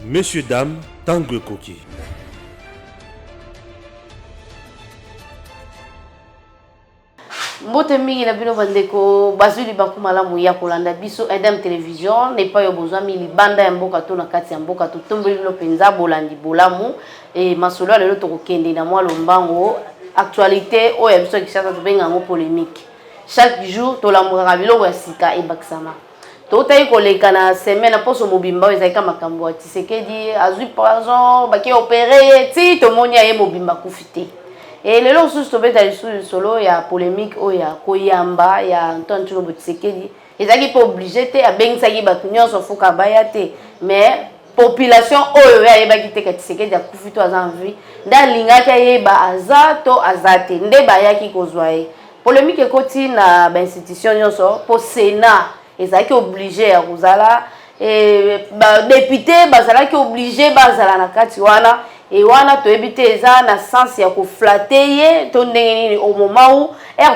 Messieurs, dames, Tangue Koki. Mbote mingi na bino bandeko bazuli bakumala muya kolanda biso Edem Télévision n'est pas yo besoin mili banda ya mboka to na kati ya mboka to tombeli lo penza bolandi bolamu et masolo lelo to kokende na mwa lombango actualité o ya biso kisaka to benga ngo polémique chaque jour to la mura biloko ya sika e baksama to tayi koleka na semaine poso mobimba ezalika makambo ya Tshisekedi azui poison baki opérer ti to monia ye mobimba kufite. Et le long sous le solo il y a polémique il y a koyamba il y a Antoine Tshilombo Tshisekedi ils ont pas obligé à bengisa batunyo so fuka bayate mais population oyo ya yeba kite ka Tshisekedi a kufito azanvi nda lingaka yeba azato azate nde bayaki kozwaye polémique ekoti na ba institution nyonso po Sénat ils ont obligé à kozala et ba député bazala ki obligé bazala na kati wana. Et wana to ebite eza na sens ya ko flatter ye to ndenge au moment où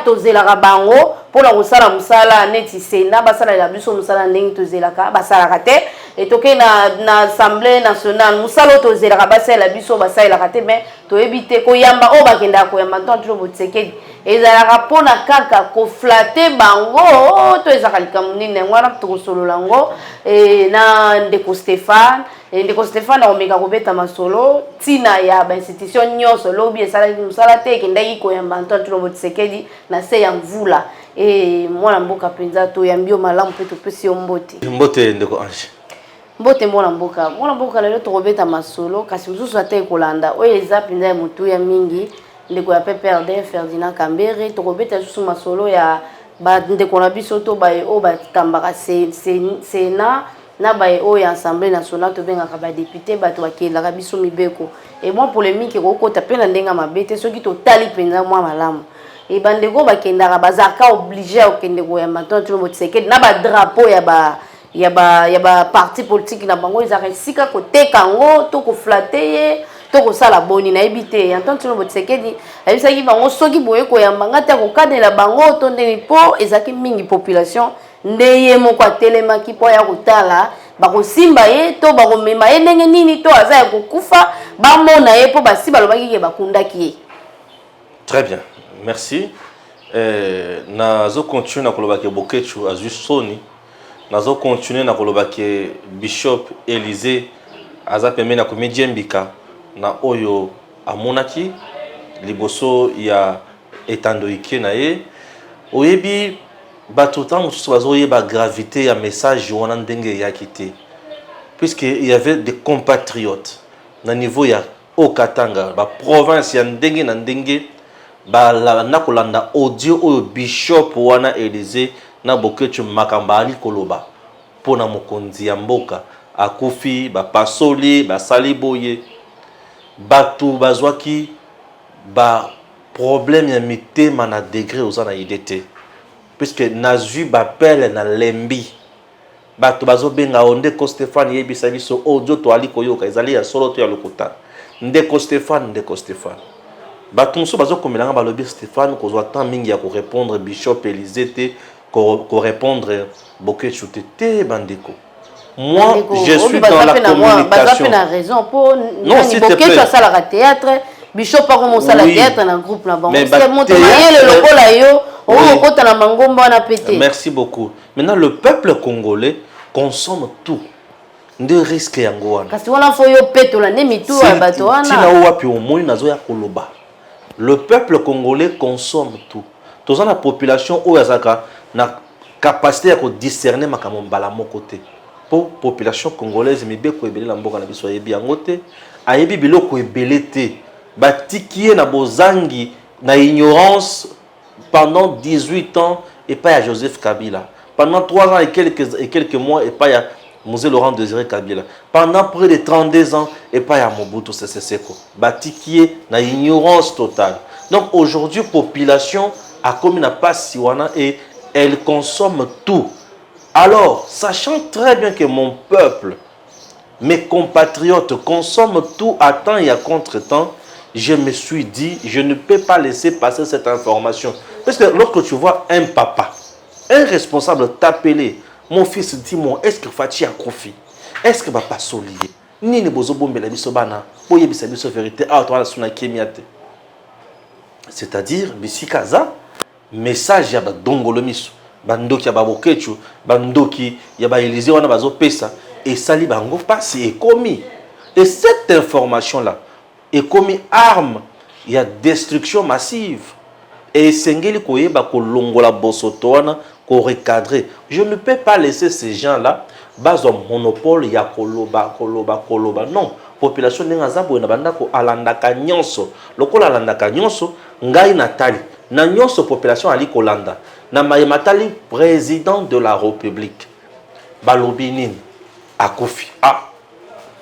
to zelaka bango pona ko sala musala neti Sénat basala la biso musala ndenge to zelaka basala kate et to ke na assemblée nationale musala to zelaka basala biso basala kate mais to ebite ko yamba o bakenda ko yamba Antoine Tshilombo Tshisekedi ezalaka pona kaka ko flatter bango to ezaka likamuni wana to ko solola ngo et na ndeko Stéphane ndeko Stéphane omeka kobeta masolo tina ya ba institution nyonso lobi esala musala te kendaki koyamba Antoine Tshilombo Tshisekedi na se ya mvula e mwana mboka penza to yambio malamu pe to pesi mbote ndeko Ange mbote mwana mboka lelo to kobeta masolo kasi mususu ate kolanda oyo eza penza ya mutu ya mingi ndeko ya PPRD Ferdinand Kambere to kobeta susu masolo ya ba ndeko na biso to ba o ba kambaka Sénat na bae o ya Assemblée nationale to benga ka ba député ba to bakela biso mibeko et moi polémique ko ta pena ndenga mabete soki to tali penza moi malamu et bandeko bakenda bazaka obligé au kende ko ya Antoine Tshilombo Tshisekedi na ba drapeau ya ba parti politique na bango ezaka sika ko tekango to ko flatter to ko sala boni na ebité Antoine Tshilombo Tshisekedi ayisaki bango soki boye ko ya mangata ko kadela bango to ndeni po ezaki mingi population ndeye moko atelemaki po ya kotala bakosimba ye to bakomema ye ndenge nini to aza ya kokufa bamona ye po basi balobaki ke bakundaki ye. Très bien, merci. Nazo continuer na kolobaki Bokechu azwi soni nazo continuer na kolobaki Bishop Élysée aza pembe na comédien mbika na oyo amonaki liboso ya etandoike na ye oyebi bato tant mosusu bazoyeba gravité ya message wana ndenge ya kité puisque il y avait des compatriotes na niveau ya Okatanga ba province ya ndenge na ndenge ba na kolanda audio oyo Bishop wana Élysée na Bokechu makamba ali koloba pona mokonzi ya mboka akufi ba pasoli ba saliboye bato bazwaki ba problème ya mitema na degré ozana idete puisque nazui bapele na lembi bato bazobenga ndeko Stéphane yebisa biso audio to ali koyoka ezali ya solo to ya lokuta ndeko Stéphane bato mosusu bazokomelanga balobi Stéphane kozwa temps mingi ya ko répondre Bishop Élysée te ko répondre Bokechu te bandeko. Moi je suis dans la communication. Baza raison pour non si Bokechu a sala théâtre Bishop a commencé à la théâtre dans groupe là-bas c'est monter le logo là yo. Merci beaucoup. Maintenant, le peuple congolais consomme tout. De risque yangoana. Le peuple congolais consomme tout. Tous la population oyazaka na capacité de discerner makamambala mon côté. Pour population congolaise mi beko ebele la mboka na biso yebi yangote, ayebi biloko ebele te. Batikie na bozangi na ignorance pendant 18 ans et pas à Joseph Kabila. Pendant 3 ans et quelques mois et pas à Mosé Laurent Désiré Kabila. Pendant près de 32 ans et pas à Mobutu Sese Seko. Batikié na ignorance totale. Donc aujourd'hui population a comme une passe siwana et elle consomme tout. Alors, sachant très bien que mon peuple, mes compatriotes consomment tout à temps et à contre-temps, je me suis dit, je ne peux pas laisser passer cette information. Parce que lorsque tu vois un papa, un responsable t'appeler, mon fils, dis-moi, est-ce que Fati a Kofi? Est-ce que papa solier? nini bozo bombela biso bana boye bisa biso vérité ah toi la suna kemiate. C'est-à-dire bisika za message ya ba dongolo miso bandoki ya babokechu bandoki ya ba Élysée wana bazo pesa et sali bango passe et commis. Et cette information là est comme arme, il y a destruction massive. Et sengeli koyeba ko longola bosotoana ko recadrer. Je ne peux pas laisser ces gens là bas au monopole ya koloba. Non, population nenga zabo na banda ko alandaka nyonso. Lokola alandaka nyonso ngai natali. Na nyonso population ali kolanda. Na matali président de la République. Balobi nini akufi. Ah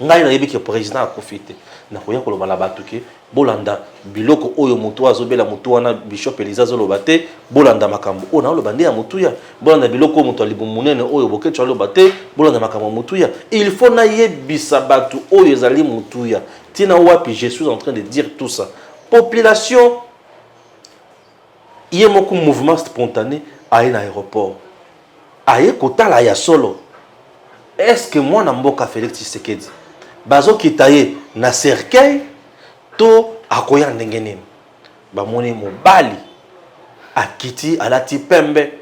ngai na yebi ke président akufi te. Na koya koloba la batuke bolanda biloko oyo mutu azobela mutu wana bishop Eliza zoloba te bolanda makambo ona oloba nde ya mutu ya bolanda biloko mutu alibu munene oyo bokecho aloba te bolanda makambo mutu ya il faut na yebisa batu oyo ezali mutu ya tina wapi je suis en train de dire tout ça population yé moko mouvement spontané aye na aéroport aye kotala ya solo est-ce que moi na mboka Félix Tshisekedi bazo kitaye na cercueil to akoya ndenge nini bamoni mobali akiti alati pembe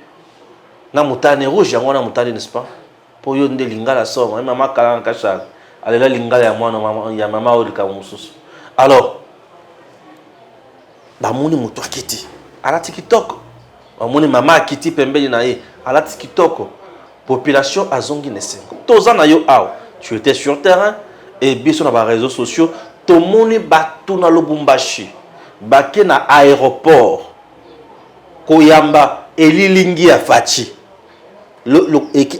na mutane rouge yango na mutane n'est-ce pas po yo nde lingala soma mama kala kasha alela lingala ya mwana ya mama olika mususu alors bamoni mutu akiti alati kitoko bamoni mama akiti pembe na ye alati kitoko population azongi nesengo tozana yo aw tu étais sur terrain et biso na ba réseaux sociaux tomoni batu na Lubumbashi bake na aéroport koyamba elilingi ya fachi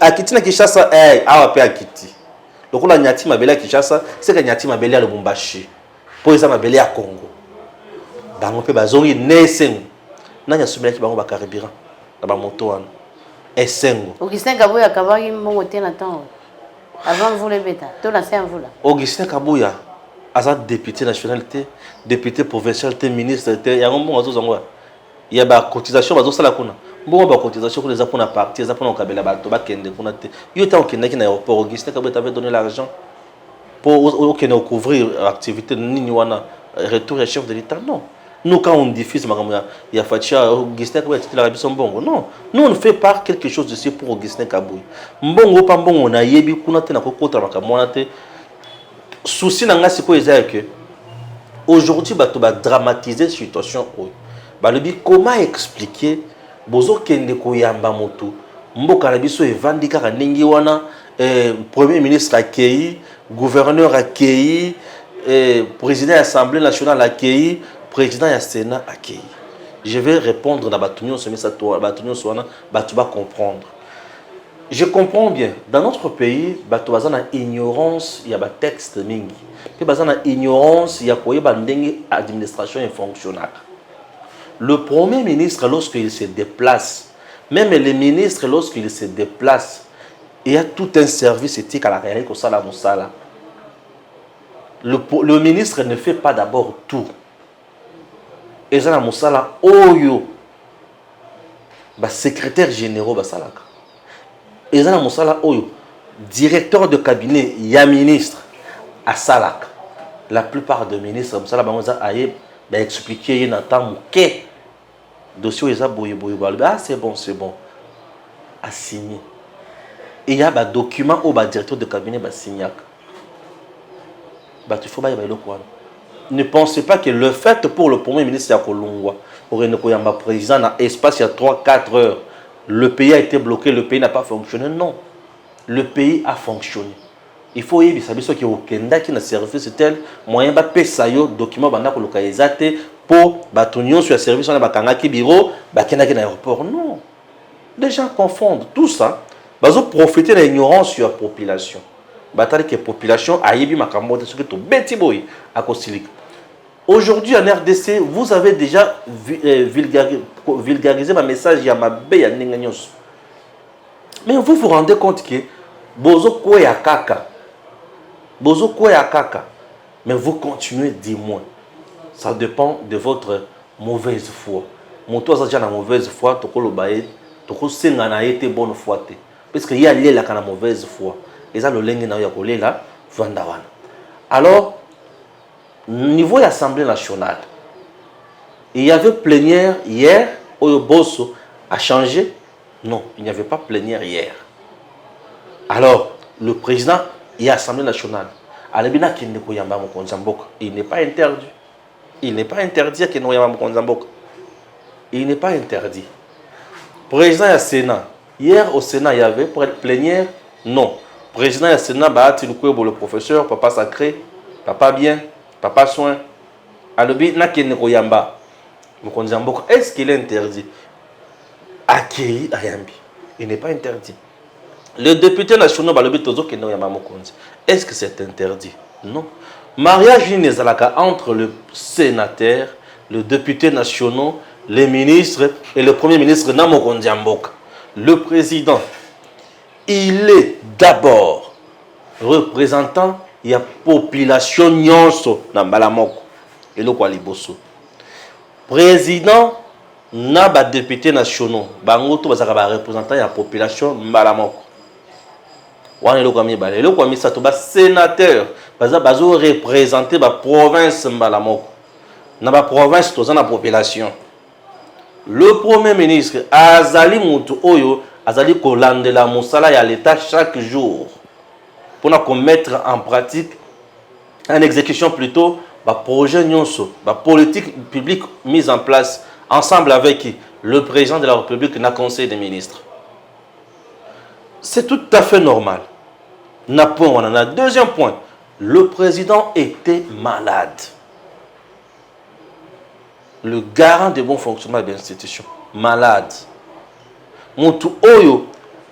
akiti na Kinshasa awa pe akiti lokola nyati mabele ya Kinshasa seka nyati mabele ya Lubumbashi po eza mabele ya Congo bango pe bazongi nesengo nanya sumela ki bango ba carburant na ba moto wana esengo Augustin Kabuya kabaki mbongo te na temps avant vous les bêta to na c'est vous là Augustin Kabuya asa député national te député provincial te ministre te ya ngombo azozangwa ya ba cotisation bazosala kuna mbongo ba cotisation kuna za pona parti za pona okabela bato bakende kuna te yo ta okendaki na aéroport Augustin Kabuya t'avait donné l'argent pour okende couvrir activité nini wana retour du chef de l'État non nous quand on diffuse il y a Fatia Augustin Kabuya titulaire la biso mbongo non nous on fait pas quelque chose de ce pour Augustin Kabuya mbongo pa mbongo na yebi kuna te na kokota makamona te souci nanga siko eza que aujourd'hui bato ba dramatiser situation oyo balobi comment expliquer bozo kende koyamba motu mboka na biso evandi kaka ndenge wana premier ministre accueilli gouverneur accueilli président de l'Assemblée nationale accueilli président du Sénat accueilli je vais répondre na batunyo so mesa to batunyo so wana batu ba comprendre. Je comprends bien. Dans notre pays, il y a une ignorance, il y a des textes mingi. Il y a une ignorance, il y a une administration fonctionnelle. Le premier ministre, lorsqu'il se déplace, même les ministres, lorsqu'ils se déplacent, il y a tout un service éthique à la réalité. Le ministre ne fait pas d'abord tout. Et ça, la moussala, oyo, secrétaire général, basalaka. Et ça, directeur de cabinet, il y a ministre à Salak. La plupart des ministres, ils expliqué il y a un dossier c'est bon. À signer. Et il y a un document où le directeur de cabinet va signer. Ne pensez pas que le fait pour le premier ministre de Kolongwa, pour le président, dans l'espace il y a 3-4 heures, le pays a été bloqué, le pays n'a pas fonctionné. Non. Le pays a fonctionné. Il faut y savoir que au Kenya qui n'a service tel moyen ba pesa yo document banda ko lokalizate pour batunyo sur service on a bakanga ki bureau ba kenda ki na aéroport. Non. Les gens confondent tout ça. Bazo profiter de l'ignorance sur la population. Batali que population ayebi makambo de ce que to beti boy à Kosilik. Aujourd'hui en RDC, vous avez déjà vulgarisé ma message ya mabe ya ninganyos. Mais vous vous rendez compte que bozo koya kaka. Mais vous continuez dis-moi. Ça dépend de votre mauvaise foi. Mon toi ça déjà la mauvaise foi, tokolo bae, toko senga na été bonne foi te. Parce que y a la kana mauvaise foi. Et ça le lenge na ya kolela vanda wana. Alors, niveau de l'Assemblée nationale, il y avait plénière hier, Bosso a changé. Non, il n'y avait pas plénière hier. Alors, le président, il y a l'Assemblée nationale. Il n'est pas interdit. Il n'est pas interdit qu'il n'y ait pas. Il n'est pas interdit. Président du Sénat. Hier au Sénat, il y avait pour être plénière. Non. Président du Sénat, le professeur, papa sacré, papa bien, papa soin. Est-ce qu'il est interdit? Accueilli Ayambi. Il n'est pas interdit. Le député national, est-ce que c'est interdit? Non. Mariage entre le sénateur, le député national, les ministres et le premier ministre Namokondiambok. Le président, il est d'abord représentant de la population nyonso na Mbalamoko. Et le Kwaliboso. Président, na ba député nationaux, bango to bazaka représentant de la population Mbalamoko. Wane le kwami balé, le kwami sato ba sénateur, bazo représenter ba province Mbalamoko. Na ba province to na population. Le premier ministre azali mutu oyo azali kolandela musala ya l'état chaque jour pour mettre en pratique en exécution plutôt ba projet nyonso, ba politique publique mise en place ensemble avec le président de la République na conseil des ministres. C'est tout à fait normal. Na point on en a. Deuxième point, le président était malade. Le garant de bon fonctionnement de l'institution, malade. Mutu oyo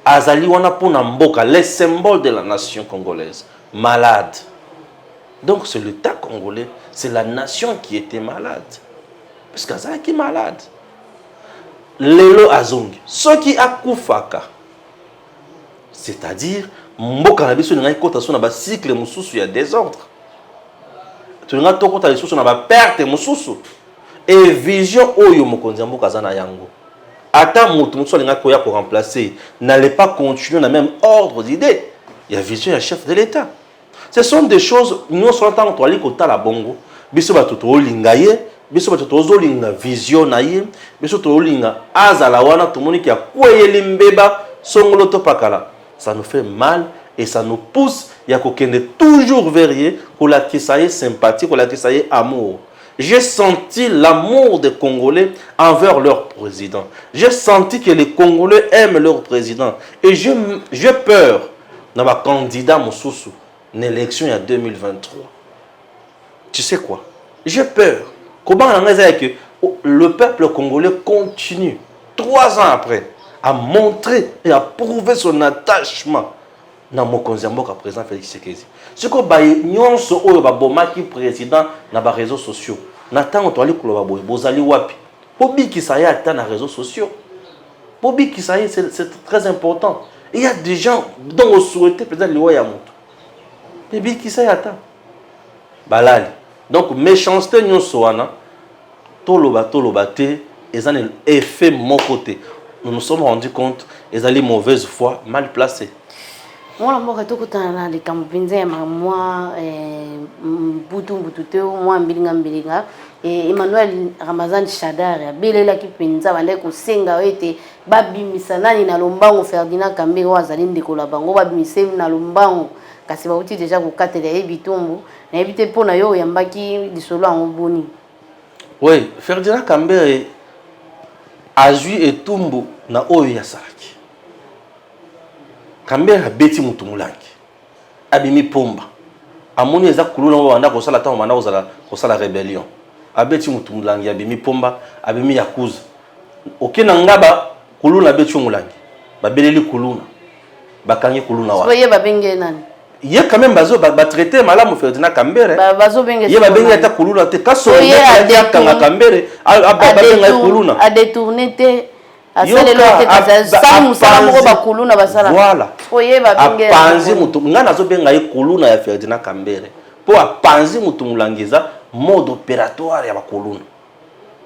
azali wana pona mboka, les symboles de la nation congolaise, malade. Donc c'est l'État congolais, c'est la nation qui était malade. Parce qu'azali qui est malade. Lelo azongi, ce qui a koufaka. C'est-à-dire mboka na biso ngai kota so na ba cycle mususu ya désordre. Tu nga to kota lisusu na ba perte mususu. Et vision oyo mokonzi mboka zana yango. Ata mutu mutu alinga koya ko remplacer, n'allait pas continuer dans le même ordre d'idées. Il y a vision ya chef de l'État. Ce sont des choses nous sommes en train de kota la bongo. Biso ba toto lingaye, biso ba toto zolinga vision na ye, biso to linga azala wana to moni ki akweyeli mbeba songolo to pakala. Ça nous fait mal et ça nous pousse ya kokende toujours vers pour la kisaye sympathie, pour la kisaye amour. J'ai senti l'amour des Congolais envers leur président. J'ai senti que les Congolais aiment leur président. Et j'ai peur dans ma candidat Moussoussou, une élection en 2023. Tu sais quoi? J'ai peur. Comment on a que le peuple congolais continue, 3 ans après, à montrer et à prouver son attachement dans mon président Félix Tshisekedi. Ce que nyonso oyo ba bomaki président na ba réseaux sociaux. Natango to ali kuloba boy bozali wapi. Bobi ki ça y a ta na réseaux sociaux. Bobi ki ça y c'est très important. Il y a des gens dont on souhaitait président Liwa ya moto. Bobi ki ça y a ta. Balali. Donc méchanceté nyonso wana toloba te ezana effet mon côté. Nous nous sommes rendus compte ezali mauvaise foi mal placée. Moi, je suis dans les campagnes, moi, Boutou, moi, Mbilinga, et Emmanuel Ramazan Chadar, Belela qui penza, Vandeko Senga, et Babi Misanani, Nalombango, Ferdinand Kambe, Wazaline de Kolabango, Babi Misem, Nalombango, Kassibauti déjà pour 4 et Bitombo, n'habitez pas Nayo, Yambaki, du solo en Boni. Oui, Ferdinand Kambe a joué et Tumbo, na Oya Saraki. Kambere beti mutu mulangi abimi pomba amoni eza kuluna wanda ko sala ta manda ko sala rébellion abeti mutu mulangi abimi pomba abimi yakuza okena ngaba kuluna beti mulangi babeleli kuluna bakangi kuluna wa soye babenge nani ye quand même bazo ba traiter malamu Ferdinand Kambere bazo benge ye babenge ata kuluna te kaso ye akanga Kambere ababenga kuluna a détourner te. Voilà. Apanzi mutu ngana zo benga ye kuluna ya Ferdinand Kambere. Po apanzi mutu mulangiza mode opératoire ya bakuluna.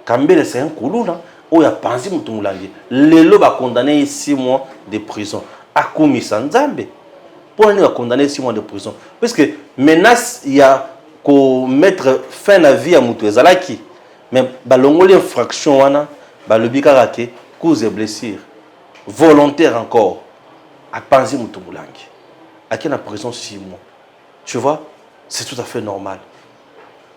Kambere c'est un kuluna o ya panzi mutu mulangi. Lelo ba condamné 6 mois de prison. Akumisa Nzambe. pour aller condamner 6 mois de prison. Parce que menace, il y a qu'au mettre fin à vie à Moutou Ezalaki. Mais balongoli infraction wana, balobi karake, cause et blessure. Volontaire encore. À Panzi Moutou Moulangi. À qui en prison 6 mois. Tu vois, c'est tout à fait normal.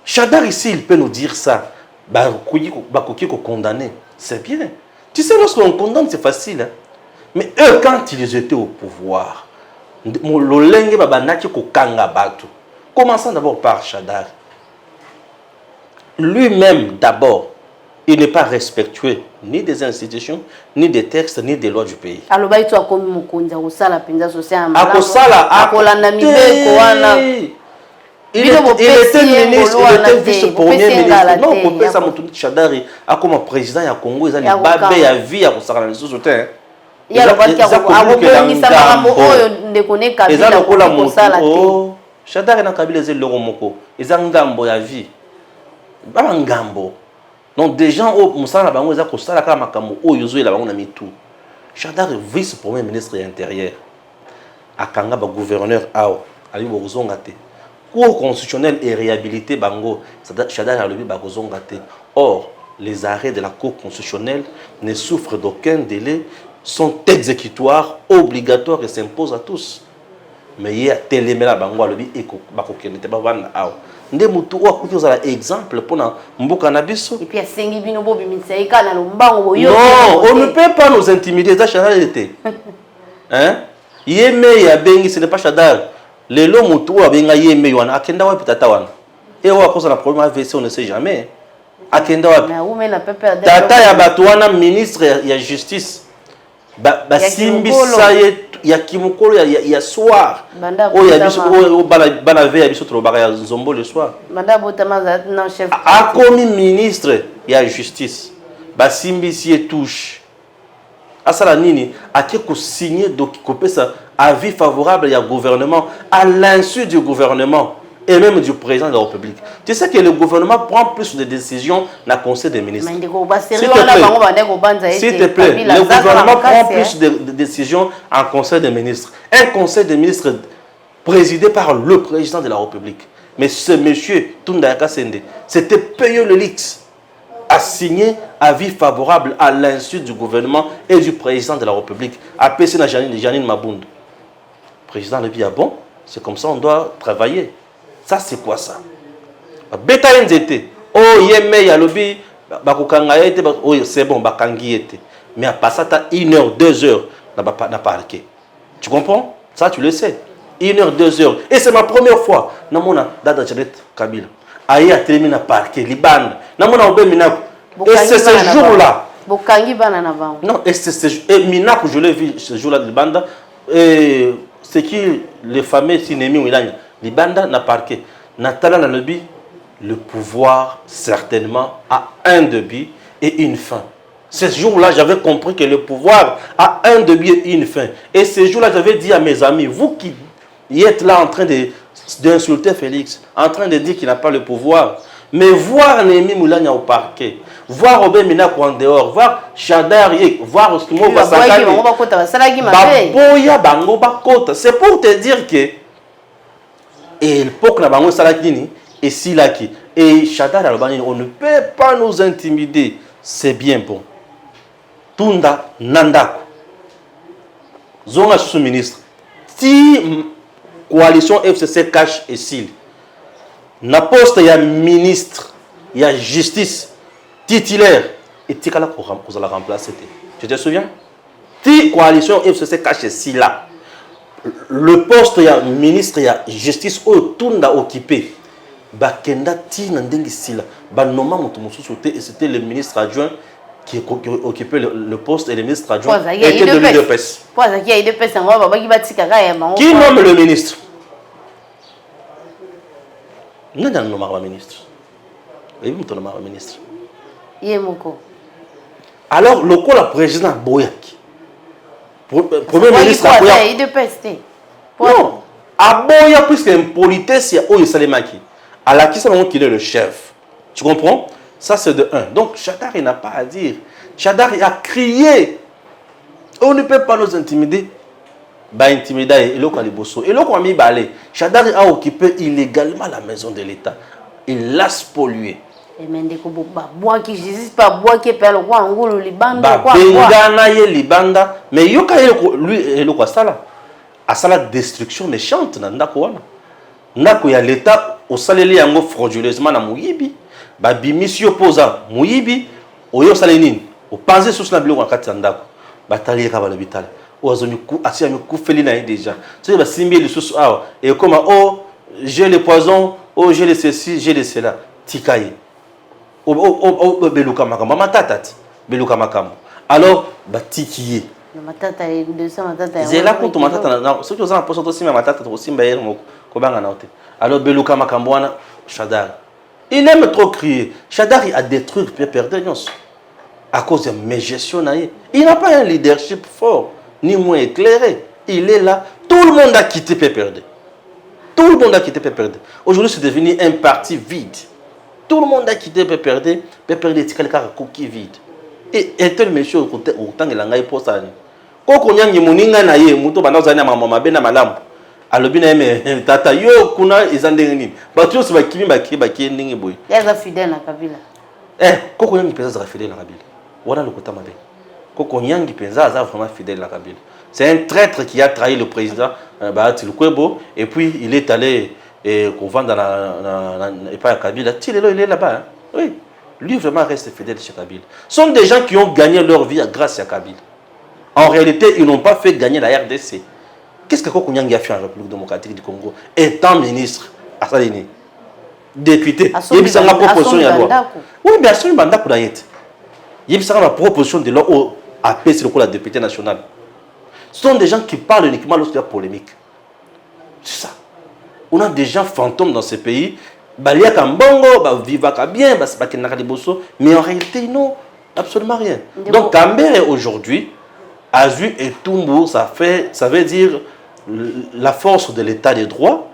Chadar ici, il peut nous dire ça. Bakoki ko condamné. C'est bien. Tu sais, lorsqu'on condamne, c'est facile. Hein? Mais eux, quand ils étaient au pouvoir, commençons d'abord par Chadar. Lui-même, d'abord, il n'est pas respectueux ni des institutions, ni des textes, ni des lois du pays. Alors, tu as comme Mukonja, au sala, penza social, il était ministre, il était vice-premier ministre. Non, on peut ça, Chadari, a comme président du Congo, il a babé à vie à Kosara, les autres. Il y a Chadari n'a pas les l'euro moko. Ils ont ngambo ya vie. Ba ngambo. Donc des gens au Moussala bango za Kosala ka makambo o yozo la bango na mitu. Chadari vice-premier ministre intérieur. Akanga ba gouverneur ao, ali bo zonga te. Cour constitutionnelle et réhabilité bango, Chadar a levé bagozongate. Or, les arrêts de la Cour constitutionnelle ne souffrent d'aucun délai, sont exécutoires, obligatoires et s'imposent à tous. Mais il y a téléméla bango levé et bakokende bavanda ao. Nde mutu wa kuti za exemple pour na mboka na biso. Et puis asengi bino bobi mitsaika na lombango boyo. Non, on ne peut pas nous intimider, ça Chadar était. Hein? Yeme ya bengi, ce n'est pas Chadar. Les lots mutu wa benga yeme wana akenda wa pitata wana. Et on a cause la problème AVC, on ne sait jamais. Akenda wa tata ya batu wana ministre ya justice. Ba simbi saye ya kimukolo ya soir. Oh ya biso o bana ve ya biso trobaka ya nzombo le soir. Manda botama na chef. A commis ministre ya justice. Ba simbi si touche. Asala nini ake ko signer donc kopesa avis favorable au gouvernement à l'insu du gouvernement et même du président de la République. Tu sais que le gouvernement prend plus de décisions dans le Conseil des ministres. S'il te plaît, le gouvernement prend plus de décisions en Conseil des ministres. Un Conseil des ministres présidé par le président de la République. Mais ce monsieur, Tundayaka Sende, c'était payé le Lix a signé avis favorable à l'insu du gouvernement et du président de la République. A PC na Janine Mabundu. Président le dit, ah bon, c'est comme ça on doit travailler. Ça c'est quoi ça? Beta NZT. Oh yeme ya lobi bakukanga ete oh c'est bon bakangi ete. Mais à passer à 1 heure, 2 heures na parquet. Tu comprends? Ça tu le sais. 1 heure, 2 heures. Et c'est ma première fois. Namona Dada Janet Kabila. Aïe a terminé na parquet Liban. Namona obe minako. Et c'est ce jour-là. Bokangi bana na bango. Non, et c'est minako je l'ai vu ce jour-là de Banda. Et c'est qui le fameux cinéma où il a Libanda n'a parqué. Natala n'a le pouvoir certainement a un début et une fin. Ce jour-là, j'avais compris que le pouvoir a un début et une fin. Et ce jour-là, j'avais dit à mes amis, vous qui êtes là en train d'insulter Félix, en train de dire qu'il n'a pas le pouvoir, mais voir Némi Moulania au parquet, voir Robert Minako en dehors, voir Chadar, voir Oskimo Basakali, Baboya Bango Bakota. C'est pour te dire que et l'époque na Bango Salakini et Silaki et Chadar Albanini, on ne peut pas nous intimider. C'est bien bon. Tunda Nandako. Zonga sous-ministre. Si coalition FCC cache et Sil. Na poste il y a ministre, il y a justice titulaire et Tikala qu'on la remplacer. Tu te souviens? Ti coalition FCC cache si là. Le poste il y a ministre, il y a justice au Tunda occupé. Bakenda ti nandeli sila. Ba noma mutu mususu et c'était le ministre adjoint qui occupait le poste et le ministre adjoint était de l'UDPS. Qui nomme le ministre? Nous avons nommé le ministre. Et vous avez nommé le ministre. Alors, le coup, le président Boyaki. Premier ministre Boyaki. Non. À Boyaki, puisque l'impolitesse, il y a Oye Salemaki. À la qui c'est qu'il est le chef. Tu comprends? Ça, c'est de 1. Donc, Chadar, il n'a pas à dire. Chadar, il a crié. On ne peut pas nous intimider. ba intimider et le liboso et le ko mi balé Shadari a occupé illégalement la maison de l'État. Il l'a spolié. Et mendeko ba bois qui Jésus pas bois qui pèle quoi ngolo libanda quoi bengana ye libanda mais yoka lui le quoi ça là à ça la destruction méchante na ndako wana ndako ya l'État au saleli yango frauduleusement na muyibi ba bimisi opposa muyibi oyo salenini o penser sur la biloko na kati ya ndako batali ka ba l'hôpital ozomi ku asia mi ku feli na déjà c'est ba simbi le sous ah et comme oh j'ai le poison oh j'ai le ceci j'ai le cela tikaye beluka makambo matatati beluka makambo alors batikiye matata de ça matata c'est là pour ton matata na ce que vous en pensez aussi mais matata aussi mbayer ko banga na hote alors beluka makambo wana Shadari il aime trop crier Shadari a détruit Perperdenios à cause de mes gestions naïe il n'a pas un leadership fort ni moins éclairé il est là tout le monde a quitté Perperde tout le monde a quitté Perperde aujourd'hui c'est devenu un parti vide. Tout le monde a quitté Perperde est quelqu'un qui vide. Et tel monsieur au temps de l'angaï pour ça. Quand on y a moninga na ye, muto banazana mama bena malam. Alobina me tata yo kuna izandengini. Batyo se bakimi baki ndingi boy. Yaza fidèle na Kabila. Quand on y a penza za fidèle na Kabila. Voilà le kota mabe. Quand on y a penza za vraiment fidèle na Kabila. C'est un traître qui a trahi le président Bahati Lukwebo et puis il est allé et qu'on vend dans et pas à Kabila, il est là-bas. Hein? Oui, lui vraiment reste fidèle chez Kabila. Ce sont des gens qui ont gagné leur vie grâce à Kabila. En réalité, ils n'ont pas fait gagner la RDC. Qu'est-ce que Kokunyang a fait en République démocratique du Congo? Étant ministre, à Salini, député, il y a une proposition de loi. Oui, bien sûr, il y a une proposition de loi au AP, c'est le député national. Ce sont des gens qui parlent uniquement lorsqu'il y a polémique. C'est ça. On a des gens fantômes dans ce pays. Balia Kambongo, vivaka bien, mais en réalité, non, absolument rien. Donc, Kambere aujourd'hui, Azu et Tumbu, ça veut dire la force de l'état des droits.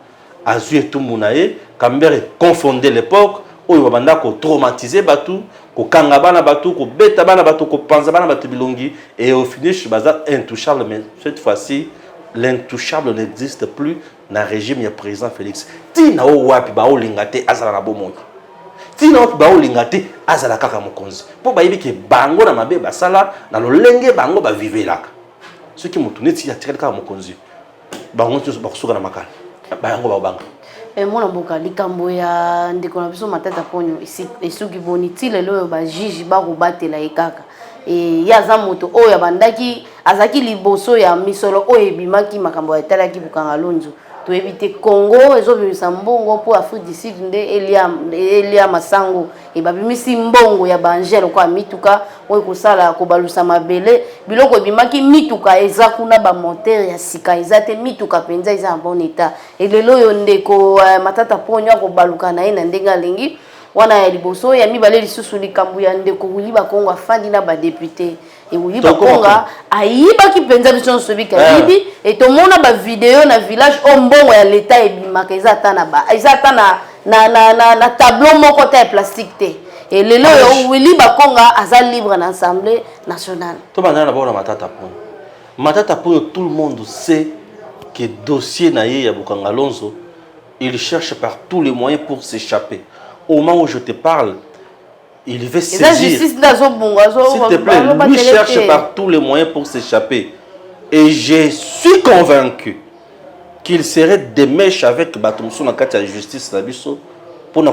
Azu et Tumbu nae, Kambere confondait l'époque, où il va traumatiser Batou, ko kangabana Batou, ko betabana Batou, ko panzabana Batou bilongi, et au finish, bazar intouchable, mais cette fois-ci, l'intouchable n'existe plus dans le régime du président Félix. Tina o wapi ba o lingate azala na bomoki. Tina o ba o lingate azala kaka mokonzi. Po ba yebike bango na mabe basala na lolenge bango ba vivelaka. Ce qui mutuneti ya tireka mokonzi. Bango tous ba kusuka na makala. Bango ba banga. Mwana mboka likambo ya ndeko na biso matata ponyo esuki boni tilelo ba jiji ba ko batela ekaka. Et yaza moto oyo bandaki azaki liboso ya misolo oyo ebimaki makambo ya talaki bukanga lonzo to éviter Congo ezobimisa mbongo pour Afrique du Sud nde Elia Masango e babimisi mbongo ya bangelo kwa mituka oyo kosala ko balusa mabele biloko ebimaki mituka eza kuna ba moteur ya sika ezate mituka penza eza en bon état et lelo yo ndeko matata ponyo ko baluka na ina ndenga lingi wana ya liboso ya mibale lisusu likambu ya ndeko Uliba Kongo afandi na ba député et Uliba Kongo ayiba ki penza biso sobika yibi et to mona ba vidéo na village ombongo ya l'état ebimaka ezata na tableau moko ta plastique te et lelo yo Uliba Kongo aza libre na assemblée nationale to bana na bona matata ponyo tout le monde sait que dossier na ye ya Bukanga Lonzo il cherche par tous les moyens pour s'échapper. Au moment où je te parle, il veut saisir. S'il te plaît, lui cherche par tous les moyens pour s'échapper. Et je suis convaincu qu'il serait des mèches avec Batumso dans la justice pour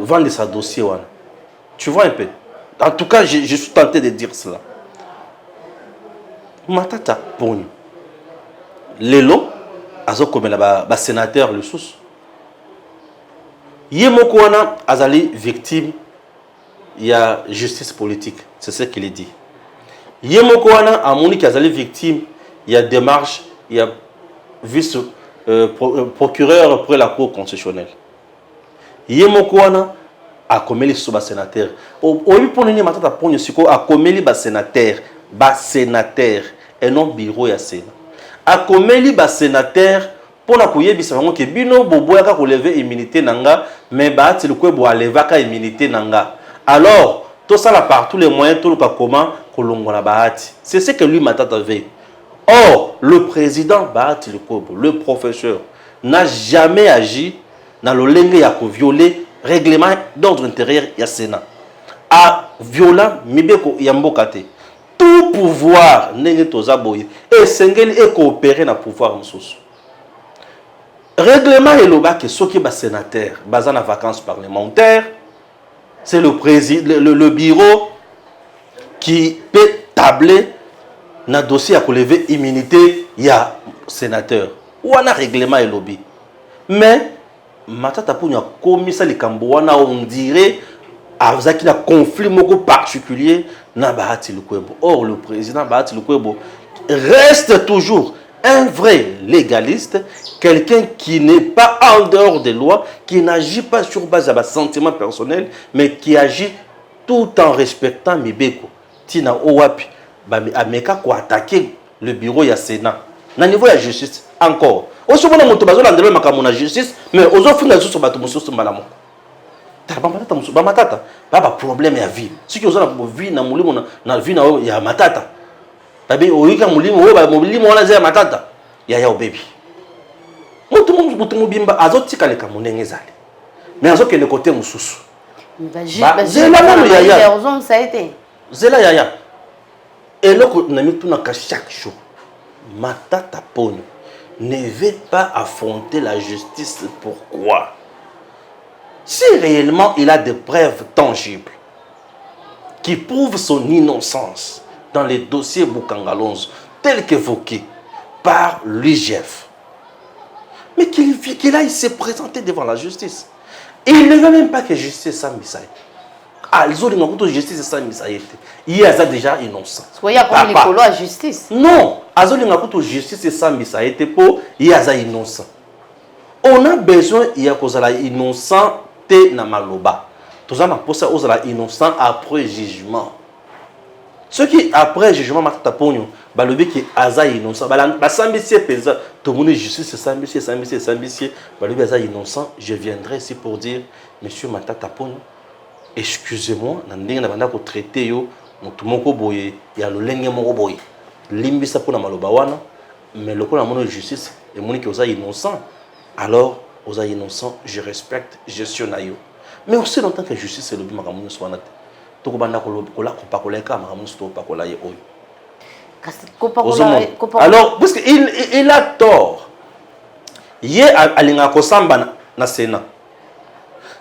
vendre sa dossier. Tu vois un peu. En tout cas, je suis tenté de dire cela. Matata, pour nous. Lelo, azo comme la sénateur le sous. Yemoko wana azali victime, il y a justice politique, c'est ce qu'il dit. Yemoko wana amoni ki azali victime, il y a démarche, il y a vice procureur pour la cour constitutionnelle. Yemoko wana a komeli so ba sénateur. Oyi poneni matata ponyo siko a komeli ba sénateur et non bureau ya Sénat. A komeli ba sénateur pour na koyebisa bango ke bino boboyaka ko lever immunité nanga mais baati le kwebo alevaka immunité nanga alors tout ça là par tous les moyens tout le comment kolongola baati c'est ce que lui matata veut Or, le président Bahati Lukwebo, le professeur, n'a jamais agi dans le lenge ya violer règlement d'ordre intérieur ya Sénat. A viola mibeko ya mboka te. Tout pouvoir ndenge toza boye et sengeli et coopérer na pouvoir mosusu. Règlement elobaki soki ba sénateur baza na vacances parlementaires, c'est le président le bureau qui peut tabler na dossier à lever immunité ya sénateur. Ou un règlement elobi. Mais matata pour nous commissaire likambo wana on dirait avec un conflit moko particulier na Bahati Lukwebo. Or le président Bahati Lukwebo reste toujours un vrai légaliste, quelqu'un qui n'est pas en dehors des lois, qui n'agit pas sur base de sentiments personnels, mais qui agit tout en respectant Mibeko. Tina Owapi, Ameka ko attaquer le bureau ya Sénat. Na niveau ya justice encore. Aussi bon moto bazo landelo makambo na justice, mais ozo finga sur bato mosusu malamu. Tabamatata musu bamatata, baba problème ya vie. Si ki ozo na vie na mulimo na vie na ya matata. Tabi oyika mulimo wo ba mulimo wana za matata. Ya baby. Mutu mubimba azotika leka munenge zali. Mais azokende côté mususu. Zela mano yaya. Ozo msaite. Zela yaya. Et là na mitu na chaque jour. Matata Ponyo ne veut pas affronter la justice. Pourquoi? Si réellement il a des preuves tangibles qui prouvent son innocence dans les dossiers Boukangalonzo tels qu'évoqués par l'IGF, mais qu'il aille se présenter devant la justice. Il ne veut même pas que justice soit mise. Justice sans misayete. Il y a déjà innocent. Il y a comme l'écolo à justice. Non, azoli ngakuto justice sans misayete po il y a innocent. On a besoin il y a cause la innocent te na maloba. Tout ça na posa ozala innocent après jugement. Ceux qui après jugement matata ponyo balobi ki aza innocent ba sambisi pesa to moni justice sambisi balobi aza innocent, je viendrai ici pour dire monsieur matata ponyo, excusez-moi, nandinga na banda ko traiter yo mutu moko boye ya lolenge moko boye limbisa pona maloba wana, mais lokola mono justice et moni ki oza innocent, alors oza innocent, je respecte gestion na yo. Mais aussi longtemps que justice est le bi makamu swana to ko banda ko la ko pakola ka makamu sto pakola ye oyo. Alors parce que il a tort. Ye alinga ko samba na Sénat.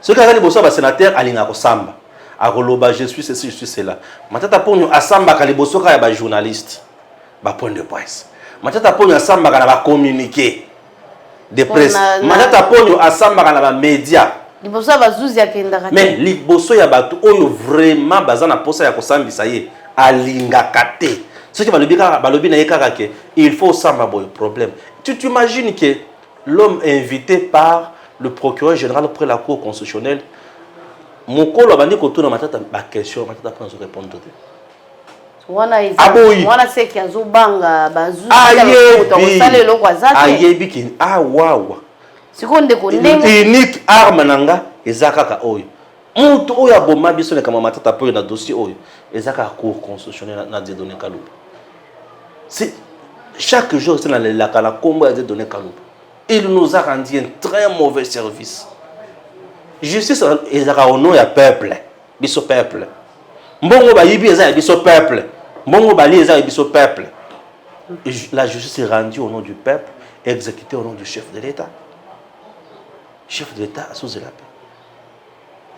Ce qui a dit que le sénateur Alina Kosamba, a roloba je suis ceci, je suis cela. Matata Ponyo Asamba Kaliboso ka ba journaliste, ba point de presse. Matata Ponyo Asamba ka ba communiqué de presse. Matata Ponyo Asamba ka ba média. Liboso ba zuzi ya kendaka. Mais liboso ya batu oyo vraiment bazana posa ya kosambisa ye alinga kate. Ce qui va le bika balobi na yekaka ke il faut samba boy problème. Tu t'imagines que l'homme invité par le procureur général près la cour constitutionnelle, mon colo a dit que tout le monde a question, matata pas nous répondre. Wana c'est qu'il y a zobanga bazu ayebi ki wawa sikonde ko unique arme nanga ezaka ka oyo mutu oyo aboma biso ne kama matata po na dossier oyo ezaka cour constitutionnelle na des données kaluba. C'est chaque jour c'est la kala kombo des données kaluba. Il nous a rendu un très mauvais service. Justice est au nom du peuple. Biso peuple. Mbongo ba yibi eza biso peuple. Mbongo ba li eza biso peuple. La justice est rendue au nom du peuple, exécutée au nom du chef de l'État. Chef de l'État sous la paix.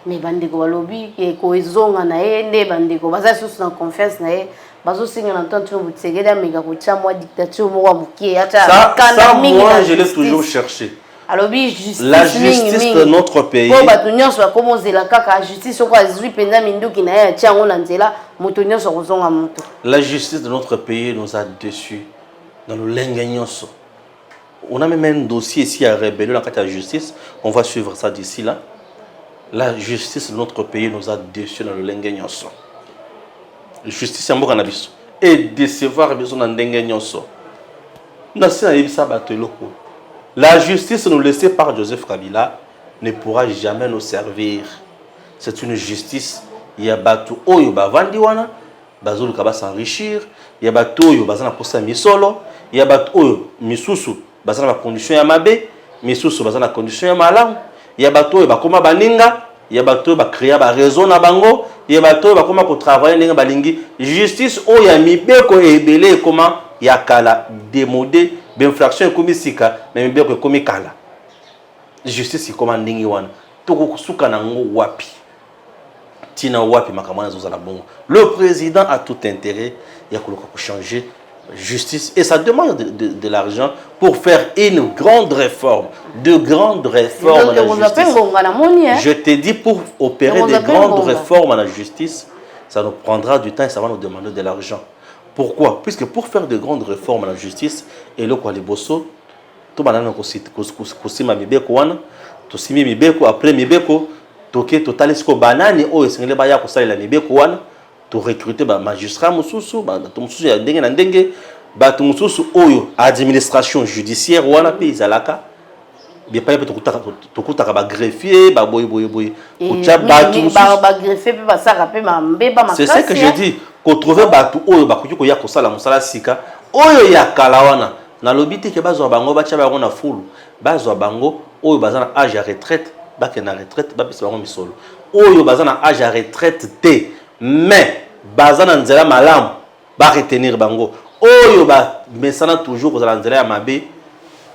Mais bandiko balobi ko ezonga na ende bandiko baza sous en confiance na e bazo singa na tonto butsegeda mega ko tsamwa dictature mo wa mukie ata ça moi je l'ai toujours cherché. Alobi justice la justice de notre pays. Ko batu nyonso ba komozela kaka justice ko azui penza minduki na ya tsango na nzela moto nyonso ko zonga moto. La justice de notre pays nous a déçus dans le lenge nyonso. On a même un dossier ici à rébellion dans la justice, on va suivre ça d'ici là. La justice de notre pays nous a déçus dans le lenge nyonso. La justice en cannabis et décevoir besoin dans lenge nyonso. La justice nous laissée par Joseph Kabila ne pourra jamais nous servir. C'est une justice il y a batu oyo ba vandiwana bazoluka ba s'enrichir, ya bato oyo bazana posa misolo, ya bato oyo misusu bazana ba condition ya mabe, misusu bazana condition ya malamu, ya bato oyo bakoma baninga, ya bato oyo ba créer ba raison na bango, ya bato oyo bakoma ko travailler ndenge balingi. Justice oyo ya mibeko ebele koma ya kala démodé, infraction ekomi sika, mais mibeko ekomi kala. Justice ikoma ndenge wana. Toko kusuka nango wapi. Tina wapi makamana zozala bongo. Le président a tout intérêt ya koloka ko changer justice et ça demande de l'argent pour faire une grande réforme, de grandes réformes à la justice. Je te dis, pour opérer de grandes réformes à la justice, ça nous prendra du temps et ça va nous demander de l'argent. Pourquoi? Puisque pour faire de grandes réformes à la justice, et le quoi les bosso, tout le monde a mibeko wana, to simi mibeko après mibeko, toke total esko banani o esengele ba ya ko sala mibeko wana. To recruter ba magistrat mususu ba to mususu ya ndenge na ndenge ba to mususu oyo administration judiciaire wana pe izalaka bien pas peut to kutaka ba greffier ba boy ko tcha ba to mususu ba greffier pe ba saka pe mambeba makasi. C'est ce que je dis, ko trouver ba to oyo ba kuki ko ya ko sala musala sika oyo ya kala wana na lobiti ke bazwa bango ba tcha ba ngona fulu bazwa bango oyo bazana âge à retraite ba ke na retraite ba pesa bango misolo oyo bazana âge à retraite te. Mais bazana nzela malam ba retenir bango oyo ba mesana toujours ko zala nzela ya mabe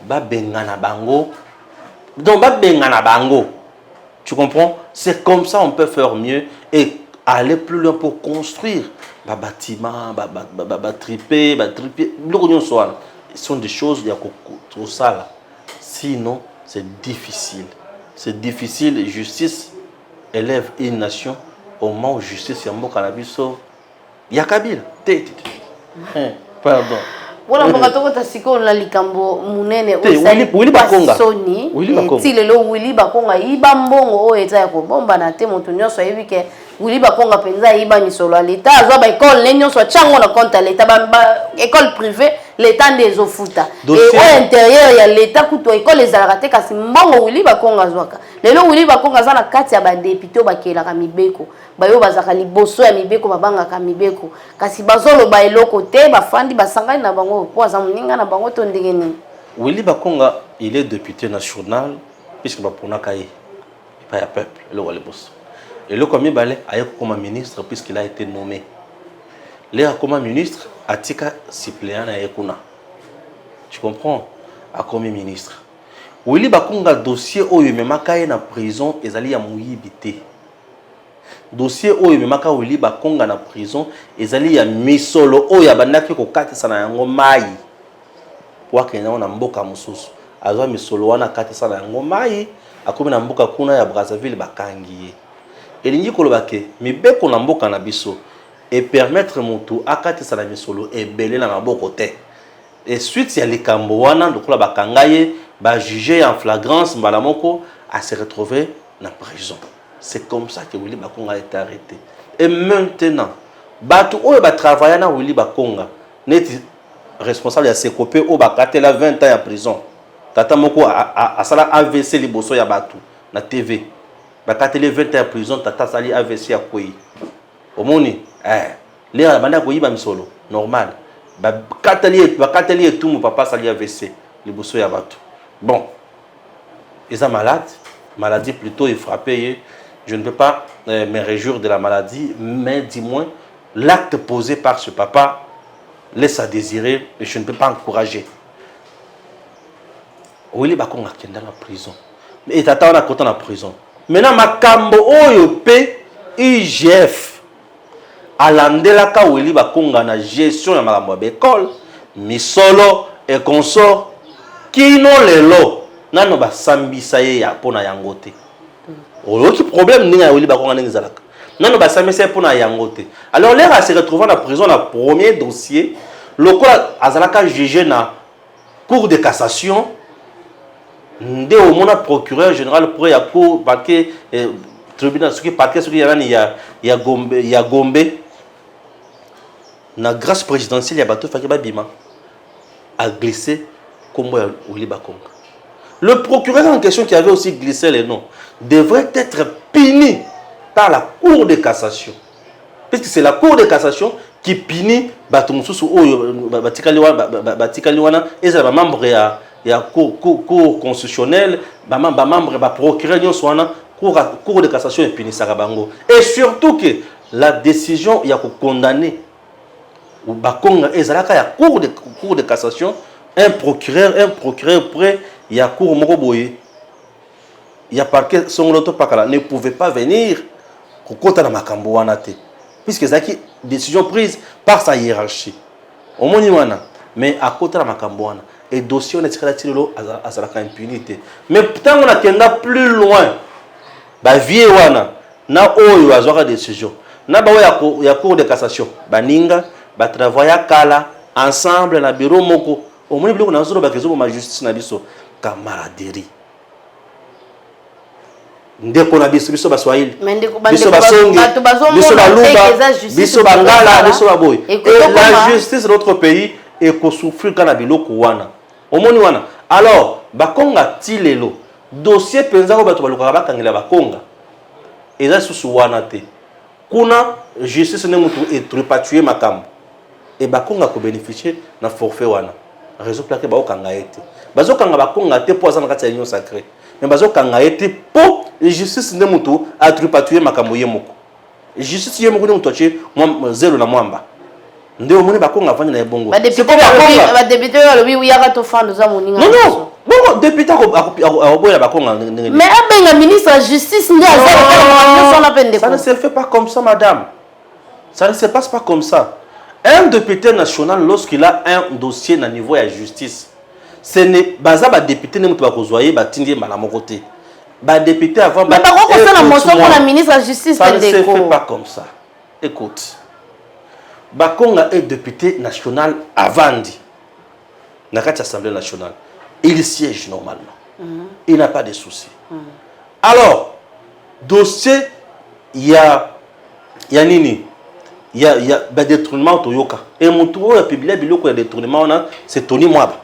ba bengana bango donc ba bengana bango. Tu comprends? C'est comme ça on peut faire mieux et aller plus loin pour construire ba bâtiment ba triper ce sont des choses ya ko tout ça là. Sinon c'est difficile justice élève une nation. Au moment où justice est en Canabiso, il y a Kabila. Pardon. Voilà, on va te siko la likambo munene Willy Bakonga. Sony. Ti lelo Willy Bakonga iba mbongo o eza ko bomba na te moto nyonso yebi ke Willy Bakonga penza iba misolo à l'état azwa ba école le nyonso chango na compte à l'état ba école privée l'état des ofuta et au intérieur ya l'état kuto école ezalaka te kasi mbongo Willy Bakonga azwaka lelo Willy Bakonga za na kati ya ba député bakela ka mibeko bayo bazaka liboso ya mibeko babanga ka mibeko kasi bazolo ba eloko te bafandi basangani na bango po za muninga na bango to ndenge nini. Willy Bakonga il est député national puisque ba pona kai pas ya peuple le wale boss et le comme balé aye comme ministre puisqu'il a été nommé là comme ministre atika suppléant na ekuna. Tu comprends? A comme ministre Willy Bakonga dossier oyo memaka ye na prison ezali ya muyibité. Dossier oyo memaka Willy Bakonga na prison ezali ya misolo oyo ya bandaki ko katisa na yango mai. Wakena na mboka mususu. Azwa misolo wana katisa na yango mai akomi na mboka kuna ya Brazzaville bakangiye. Elingi kolobake mibeko na mboka na biso et permettre mutu akatisa na misolo ebele na maboko te. Et suite ya likambo wana ndokola bakangaye ba jugé en flagrance Mbalamoko à se retrouver dans la prison. C'est comme ça que Willy Bakonga a été arrêté. Et maintenant, Batu Oyo ba travailler na Willy Bakonga, net responsable ya Sekopé o ba katé la 20 ans en prison. Tata Moko a sala AVC liboso ya Batu na TV. Ba katé les 20 ans en prison tata sali AVC ya koyi. Omoni les banda ko yiba misolo normal. Ba katali et tout mon papa sali AVC liboso ya Batu. Bon, ils sont malades, maladie plutôt est frappée. Je ne peux pas me réjouir de la maladie, mais dis-moi, l'acte posé par ce papa laisse à désirer et je ne peux pas encourager. Willy Bakonga qui est dans la prison. Et tata on a côté dans la prison. Maintenant, Makambo OYP IGF. Alandela ka Willy Bakonga na gestion ya makambo d'école, misolo et consort. Kino lelo nano ba sambisa ye ya pona yangote. Oyoki problème ninga Willy Bakonga ninga zalaka. Nano ba sambisa pona yangote. Alors là se retrouve en prison na premier dossier lokola azalaka jugé na cour de cassation. Nde au mona procureur général pour ya cour parquet tribunal ce qui parquet ce qui ya Gombe na grâce présidentielle ya bato faki ba bima a glissé comme Willy Bakonga. Le procureur en question qui avait aussi glissé les noms devrait être puni par la Cour de cassation. Puisque c'est la Cour de cassation qui punit bato mususu oyo batikali wana ezala ba membre ya cour constitutionnelle ba membre ba procureur nyonso wana cour de cassation epinisaka bango. Et surtout que la décision ya ko condamner ou bakonga ezalaka ya cour de cassation, un procureur près ya cour moko boye ya parquet songoloto pakala ne pouvait pas venir ko kota na makambo wana te, puisque c'est une décision prise par sa hiérarchie. Au moins, mais à côté de la et dossier on est à la impunité. Mais tant on a plus loin, bah vieux wana na oyo azora décision. Na ba ya cour de cassation, baninga, ba travailler kala ensemble na bureau moko. Au moins biloko na zolo ba kezo ma justice na biso camaraderie. Ndeko na biso baswahili biso basonge biso baluba biso bangala biso baboy. Et la justice de notre pays est ko souffrir kana biloko wana omoni wana. Alors bakonga tilelo dossier penza ko bato baluka bakangela bakonga eza susu wana te kuna justice ne mutu et repatrier makambo et bakonga ko bénéficier na forfait wana raison pour laquelle bakanga ete bazokanga bakonga te pour ça na kati ya union sacrée. Mais bazokanga ete po justice ne mutu atripatuer makambo yemoko justice yemoko ne mutu ache zero na mwamba nde omoni bakonga vanya na ebongo ba député lobi uyaka to fando za moninga non bon député akoboya bakonga mais abenga ministre de justice ndi azala ça ne se fait pas comme ça madame, ça ne se passe pas comme ça. Un député national lorsqu'il a un dossier na niveau de la justice, ce n'est pas un député ne mutu bakozoyer batindi malamo côté. Bah député avant mais par contre ça la motion pour la ministre de la justice ça ne se fait pas comme ça. Écoute, Bakonga est député national avant dit na kati assemblée nationale, il siège normalement. Il n'a pas de soucis. Alors dossier il y a nini il y a détournement toyoka et mon tour a publié biloko ya détournement on a c'est Tony Mwaba.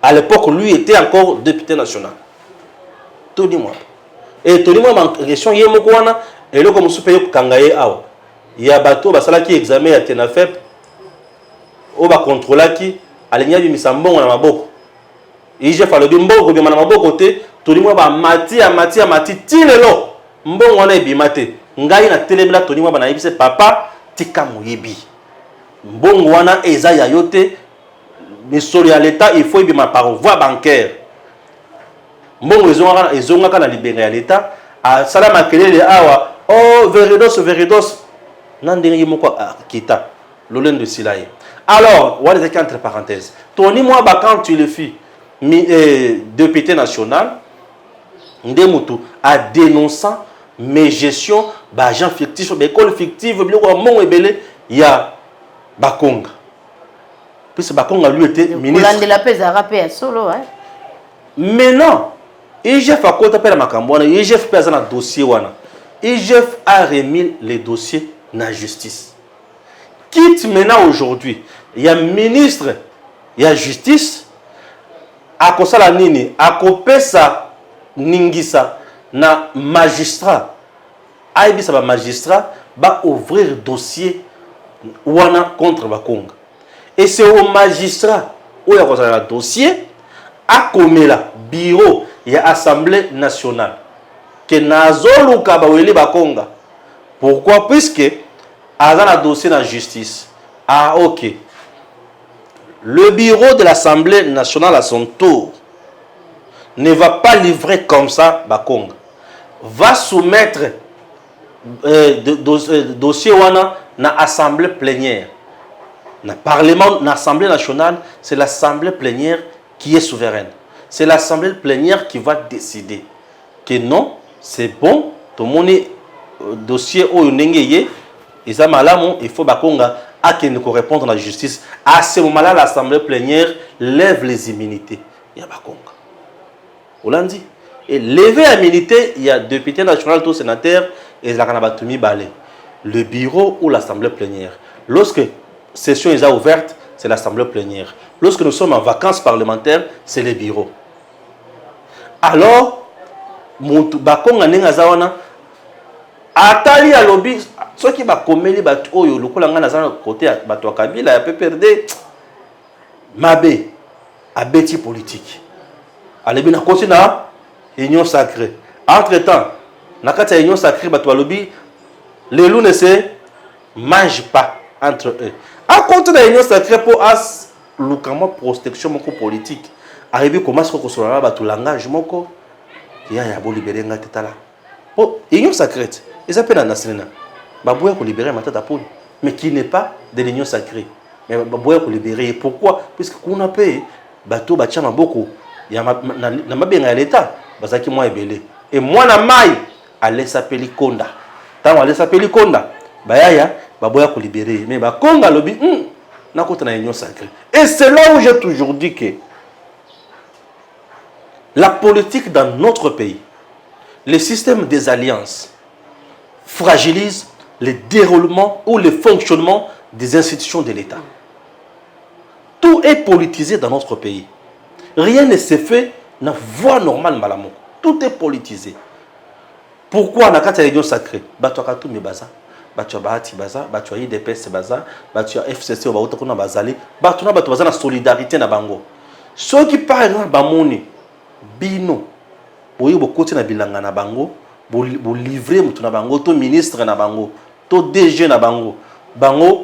À l'époque lui était encore député national. Tony Mwaba. Et Tony Mwaba en question yemoko wana et le comme super kangaye awa. Il y a bateau basala qui examen ya tenafep o ba contrôler qui alenya bi misambongo na maboko. Ije falo bi mbongo bi na maboko te Tony Mwaba mati tilelo mbongo wana ebimate. Ngai na telemela Tony Mwaba na yebise papa tika moyebi. Mbongo wana eza ya yote misolo ya l'état il faut ebima par voie bancaire. Mbongo ezongaka na libenge ya l'état a sala makelele awa oh veridos nandenge moko kita lolen de silaye. Alors on est entre parenthèses Tony Mwaba quand tu le fis député national Ndemutu a dénonçant mes gestions d'agents fictifs d'école fictive biloko mon ebele ya Bakonga. Puisque Bakonga lui était ministre. De la paix à solo hein. Maintenant, IGF a compté pour la Macambouana, IGF pèse un dossier wana. IGF a remis les dossiers dans la justice. Quitte maintenant aujourd'hui, il y a ministre, il y a justice, à Kosala Nini, à Kopesa Ningisa, na magistrat. Aïbisa ba magistrat, va ouvrir dossier wana contre Bakonga. Et c'est au magistrat où il y a un dossier à Komela, bureau, il y a Assemblée nationale. Que Nazolu Kabaweli Bakonga. Pourquoi? Puisque il y a un dossier dans la justice. Ah, ok. Le bureau de l'Assemblée nationale à son tour ne va pas livrer comme ça Bakonga. Va soumettre dossier wana na assemblée plénière. Na parlement, na assemblée nationale, c'est l'assemblée plénière qui est souveraine. C'est l'assemblée plénière qui va décider que non, c'est bon, tout le monde dossier au Nengeye, il faut Bakonga à qu'il ne répondre à la justice. À ce moment-là, l'assemblée plénière lève les immunités. Il y a Bakonga. On l'a dit. Et lever l'immunité, il y a député national, tout sénateur, et la Kanabatumi Balé. Le bureau ou l'assemblée plénière. Lorsque session est ouverte, c'est l'assemblée plénière. Lorsque nous sommes en vacances parlementaires, c'est le bureau. Alors, Bakonga Nengazawana, Atali a lobby, Ceux qui va comméler bato oyo lokola nga na côté bato Kabila ya PPRD mabe abeti politique. Alebi na continue na union sacrée. Entre-temps, na kati ya union sacrée bato balobi les loups ne se mangent pas entre eux. À côté de l'union sacrée pour as lukama protection moko politique. Arrivé comment est-ce que sur bato langage moko ya bo libérer nga tetala. Pour union sacrée, ils appellent na national. Babouya pour libérer matata pole, mais qui n'est pas de l'union sacrée. Mais Babouya pour libérer. Pourquoi? Puisque qu'on a payé bateau bachama beaucoup. Il y a na mabenga l'état, bazaki moi ebele. Et moi na mai allait s'appeler Konda. Tant allait s'appeler Konda. Bayaya Babouya pour libérer. Mais ba Konga lobby na kota na union sacrée. Et c'est là où j'ai toujours dit que la politique dans notre pays, le système des alliances fragilise le déroulement ou le fonctionnement des institutions de l'État. Tout est politisé dans notre pays. Rien ne se fait dans la voie normale, malamoko. Tout est politisé. Pourquoi dans la réunion sacrée? Batuakatou me baza, Batua Bahati baza, Batua IDPS baza, Batua FCC ou Baoutakuna bazali, Batuna Batuaza na solidarité na bango. Ceux qui parlent dans Bamoni, Bino, Boyi Bokoti na bilanga na bango, Bo livrer mutuna bango, to ministre na bango. To DG na bango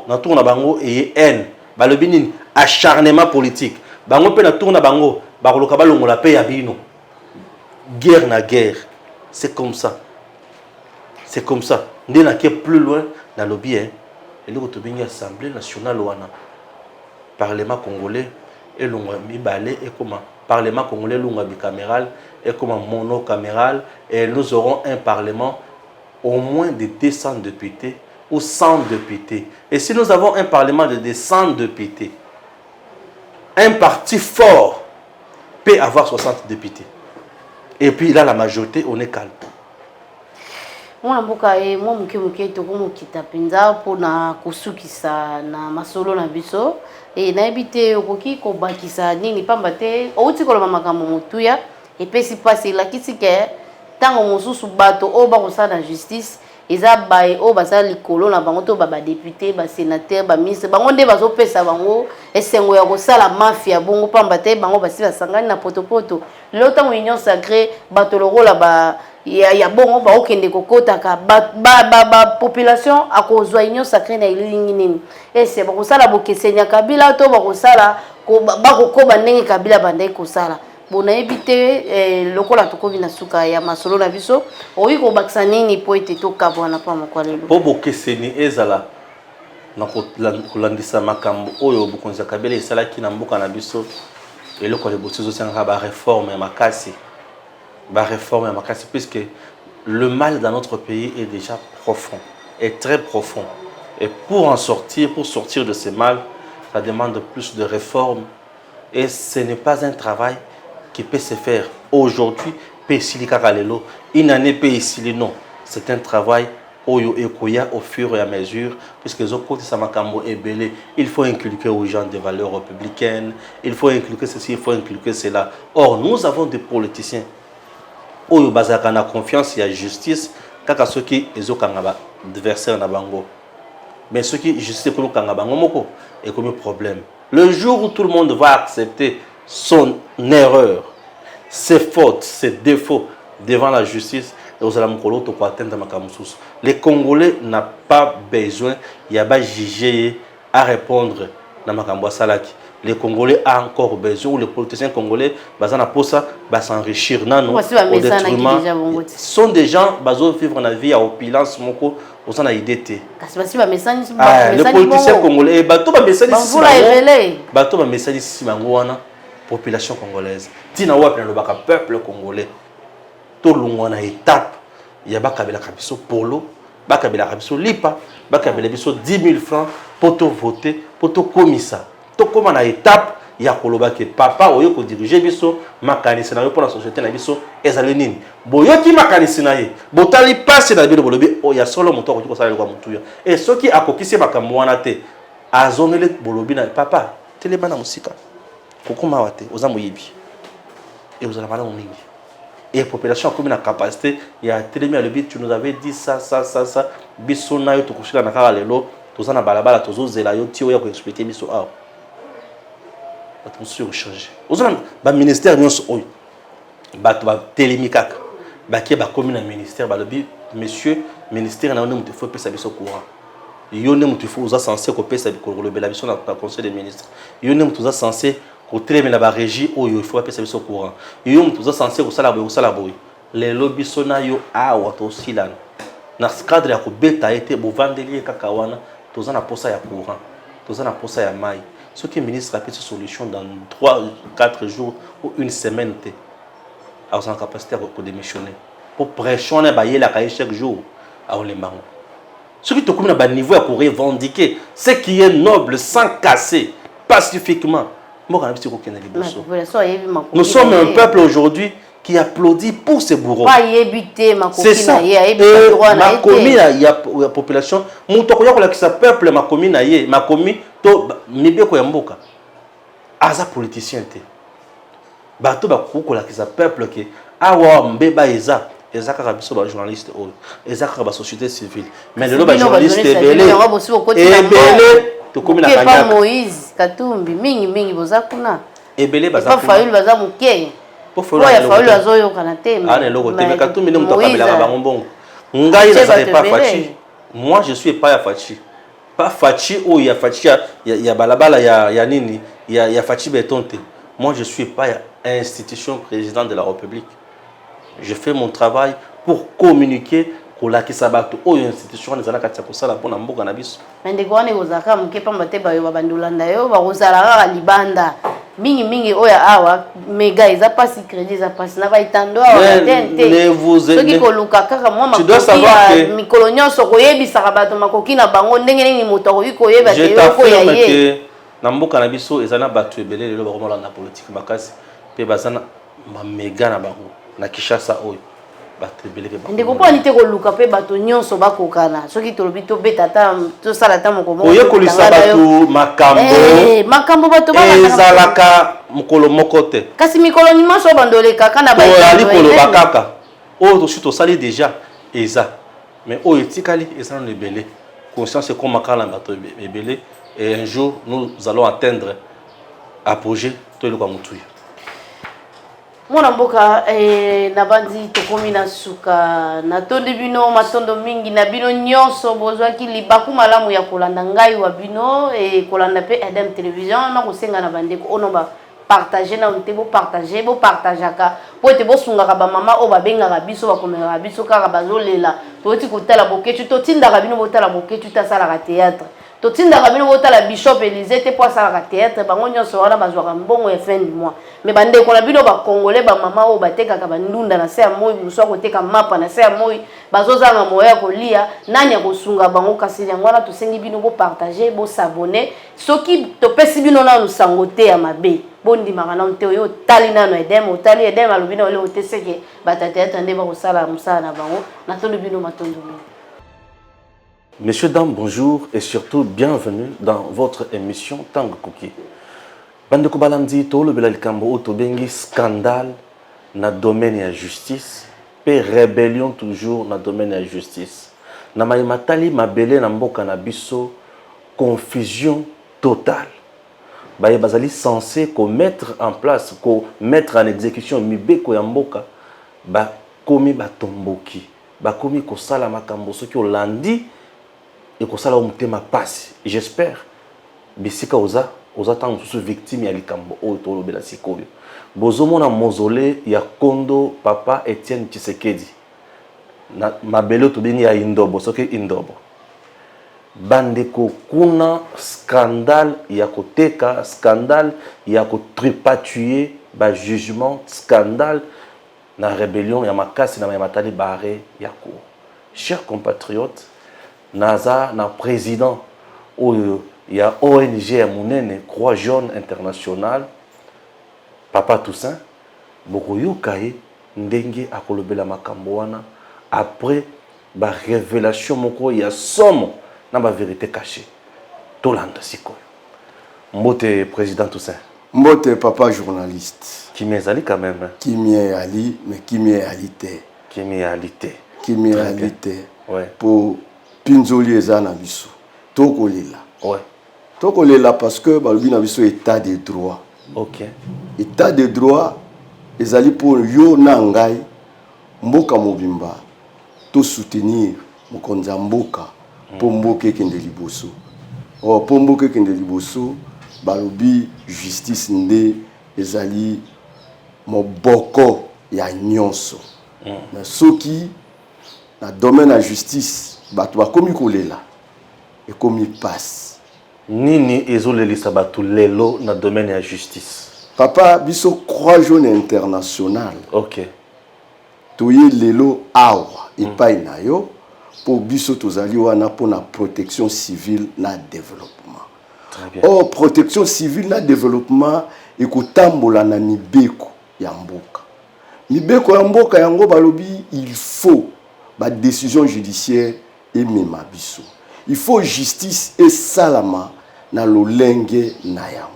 na tour na bango et haine balobini acharnement politique bango pe na tour na bango bakoloka balongola pe ya bino guerre na guerre. C'est comme ça ndena ke plus loin na lobby et le retourner assemblée nationale wana parlement congolais et longa mibale et comment parlement congolais longa bicaméral et comment monocaméral et nous aurons un parlement au moins de 200 députés ou 100 députés. Et si nous avons un parlement de 100 députés, un parti fort peut avoir 60 députés. Et puis là, la majorité, on est calme. Moi, je pour na kusukisa na masolo na biso et na ebité okoki ko bakisa nini pambate outi ko makambo mutuya et puis si passe la kisike tango mosusu bato o ba kosala justice eza bae o baza likolo na bango to ba député ba sénateur ba ministre bango nde bazo pesa bango esengo ya kosala mafia bongo pambate bango basi basangani na potopoto lelo tango union sacrée bato lokola ba ya bongo ba okende kokota ka ba population akozwa union sacrée na ilingi nini ese ba kosala bokesenya Kabila to ba kosala ko ba kokoba ndenge Kabila bandai kosala bona ebité lokola tokobi na suka ya masolo na biso oyi ko bakisa nini po ete to kabwana pa makwalelo po bokeseni ezala na kolandisa makambo oyo bokonzi ya Kabila esalaki na mboka na biso eloko le botizo sanga ba réforme ya makasi puisque le mal dans notre pays est déjà profond, est très profond. Et pour sortir de ce mal, ça demande plus de réformes. Et ce n'est pas un travail qui peut se faire aujourd'hui, une année peut ici, non. C'est un travail oyo ekoya au fur et à mesure, puisque les autres côtés samakambo est belé. Il faut inculquer aux gens des valeurs républicaines, il faut inculquer ceci, il faut inculquer cela. Or, nous avons des politiciens oyo bazaka na confiance ya justice kaka soki ezokanga ba adversaire na bango, mais soki justice ko kanga bango moko et comme problème. Le jour où tout le monde va accepter son erreur, ses fautes, ses défauts devant la justice, les Congolais n'ont pas besoin il y a pas juger à répondre na makambo salaki. Les Congolais ont encore besoin, ou les politiciens congolais, s'enrichir au détriment. Ce sont des gens qui vivent dans la vie à opulence, ils ont idée. Les politiciens congolais, population congolaise. Tina wa le peuple congolais. Tout le monde a une étape. Il y a Bakabela Kabiso Polo, Bakabela Kabiso Lipa, Bakabela Kabiso 10 000 francs pour te voter, pour te commissaire. To comme na étape ya koloba ke papa oyo ko diriger biso makanisi na yo pour la société na biso ezali nini boyoki makanisi na ye botali passe na bino bolobi o ya solo moto ko sala kwa mutuya et soki akokisi makambo wana te azongele bolobi na papa teleba na musika kokoma wate oza moyibi et ozala mala mingi et la population a comme une capacité, il y a tellement le but, tu nous avais dit ça, biso na yo to kushika na kala lelo, to za na balabala to zo zela yo ti o ya ko expliquer biso ah. Attention changer. Ozana ba ministère nyonso oyo. Ba to ba télémikaka. Ba ki ba commune ministère ba lobi monsieur ministère na on mutu faut pesa biso courant. Yo ne mutu faut censé ko pesa ko le bela biso na conseil des ministres. Yo ne mutu censé ko télémina ba régie oyo il faut pesa biso courant. Yo mutu censé ko sala boy. Les lobby sona yo awa to silana. Na cadre ya ko beta été bo vandeli kaka wana to za na posa ya courant. To za na posa ya mai. Ce qui est ministre a pris cette solution dans 3-4 jours ou une semaine, à sa capacité de démissionner. Pour pressionner chaque jour à Olembango. Ce qui est au niveau à revendiquer, ce qui est noble, sans casser, pacifiquement. Nous sommes un peuple aujourd'hui qui applaudit pour ces bourreaux. C'est ça. Et ma commune, il y a la population. Mon peuple, ma commune, ma commune, mibeko ya mboka aza politicien te bato ba kokola ki za peuple ke awa mbeba eza kaka biso ba journaliste oyo eza kaka ba société civile mais lelo ba journaliste ebele to komi na kanya Moïse Katumbi mingi boza kuna ebele baza pas Fayulu baza muke po Fayulu azoyo kana te ana loko te mais Katumbi ne muto kabela ba ngombongo ngai na ça pas fachi moi je suis pas ya fachi. Pas Fachi ou il y a Fachi, il y a Balabala, il y a Nini, il y a Fachi Betonte. Moi, je ne suis pas institution président de la République. Je fais mon travail pour communiquer pour la Kisabato ou une institution des années pour ça pour n'amboka nabis. Mais de quoi on est aux accords, on ne peut pas mettre bayo bandulanda yo, ba rosalara libanda. Mingi oya awa mega ils a pas si crédit ils a pas na ba itando awa tente. Ne vous ce qui koluka kaka moi ma. Tu dois savoir que mikolonyo so koyebisa bato makoki na bango ndenge nini moto ko koyeba te yo ko ya ye. Na mboka na biso ezana bato ebele lelo ba komola na politique makasi pe bazana ma mega na bango na Kinshasa oyo. Ndeko po anite koluka pe bato nyonso bakokana soki tolobi to beta ta to sala ta moko moko oye kolisa bato makambo bato ba ezalaka mokolo moko te kasi mikolo nyonso bandoleka kana ba ali koloba kaka oyo to suto sali déjà eza mais oyo etikali eza na ebele conscience comme makala bato ebele et un jour nous allons atteindre apogée to eloko mutuya. Mwana mboka na bandi tokomi na suka na tondi bino matondo mingi na bino nyonso bozwaki libaku malamu ya kolanda ngai wa bino kolanda pe Edem Télévision na kosenga na bandeko ono ba partager na onte bo partageaka po ete bo sungaka ba mama o ba bengaka biso ba komela biso kaka bazolela toti kotala boketu totindaka bino botala boketu ta sala ka théâtre totindaka bino botala Bishop Élysée te po sala ka théâtre bango nyonso wana bazwaka mbongo ya fin du mois mais bandeko na bino ba congolais ba mama o batekaka bandunda na se ya moi muso koteka mapa na se ya moi bazozanga moya kolia nani akosunga bango kasi yango wana tosengi bino bo partager bo s'abonner soki topesi bino na lusango te ya mabe bondimaka na nte oyo tali nano Edem otali Edem alobi na ole oteseke batate atande ba kosala musala na bango na tondo bino matondo bino. Messieurs, dames, bonjour et surtout bienvenue dans votre émission Tango Cookie. Bandeko Balandi, to le belal kambo otobengi scandale na domaine ya justice, pe rébellion toujours na domaine ya justice. Na matali mabele na mboka na biso, confusion totale. Baye bazali censé mettre en place, mettre en exécution mibeko ya mboka, ba komi batomboki, ba komi ko sala makambo soki olandi et que ça là on ma passe. J'espère bisika oza tant sous victime ya likambo o to lobela sikoyo. Bozomo na mausolée ya Kondo papa Etienne Tshisekedi. Na mabelo to bini ya Indobo soki Indobo. Bandeko kuna scandale ya koteka, scandale ya ko tripatuer ba jugement, scandale na rébellion ya makasi na matali barré ya ko. Chers compatriotes, Naza na président il y a ONG à Mounene Croix Jaune International Papa Toussaint Bokoyo Kaye ndenge akolobela makambo wana après ba révélation moko ya somme na ba vérité cachée tolanda sikoyo mbote président Toussaint Mbote papa journaliste. Kimi ezali quand même. Kimi ali, mais Kimi alite. Kimi alité. Kimi alite. Ouais. Pour Pinzoli ezana biso. Tokolela. Ouais. Tokolela parce que balobi na biso état de droit. OK. État de droit ezali pour yo na ngai mboka mobimba to soutenir mokonzi ya mboka pour mboka ekende liboso. Pour mboka ekende liboso balobi justice nde ezali moboko ya nyonso. Mais soki na domaine ya justice bato bakomi kolela ekomi passe. Nini ezolelisa bato lelo na domaine ya justice? Papa biso Croix Jaune International. OK. Toye lelo awa epai na yo pour biso tozali wana pour na protection civile na développement. Très bien. Oh, protection civile na développement ekotambola na mibeko ya mboka. Mibeko ya mboka yango balobi il faut ba décision judiciaire et mema biso. Il faut justice et salama na lolenge na yango.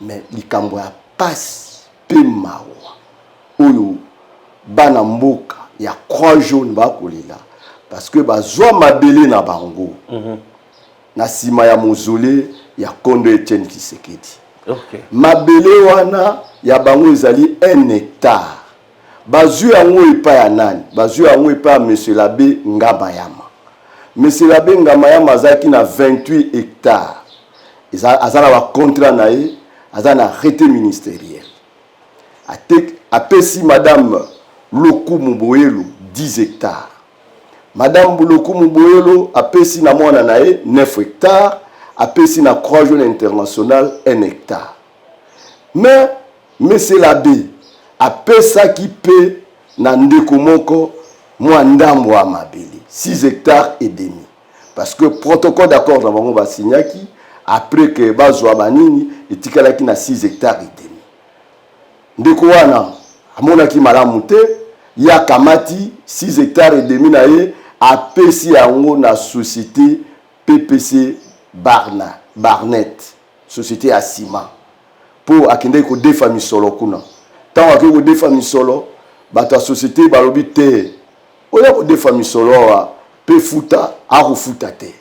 Mais likambo ya passe pe mawa oyo bana mboka ya Croix Jaune bakolela parce que bazwa mabele na bango. Na sima ya mozole ya Kondo Etienne Tshisekedi. OK. Mabele wana ya bango ezali 1 hectare. Bazu yango epa ya nani? Bazu yango epa ya monsieur l'abbé Ngamayama. Monsieur l'abbé Ngamayama azaki na 28 hectares. Azana ba contrat na ye, azana arrêté ministériel. Apesi madame Lokumu Boyelo 10 hectares. Madame Lokumu Boyelo apesi na mwana na ye 9 hectares, apesi na Croix Jaune International 1 hectare. Mais monsieur l'abbé apesaki pe na ndeko moko mwa ndambo ya mabele 6 hectares et demi. Parce que protocole d'accord na bango ba signaki après que bazwa banini etikalaki na 6 hectares et demi. Ndeko wana amonaki malamu te ya kamati 6 hectares et demi na ye apesi yango na société PPC Barnett, société à ciment pour akende ko defa misolo kuna. Tant que ko defa misolo bato société balobi te oya ko defa misolo wa pe futa a ko futa te.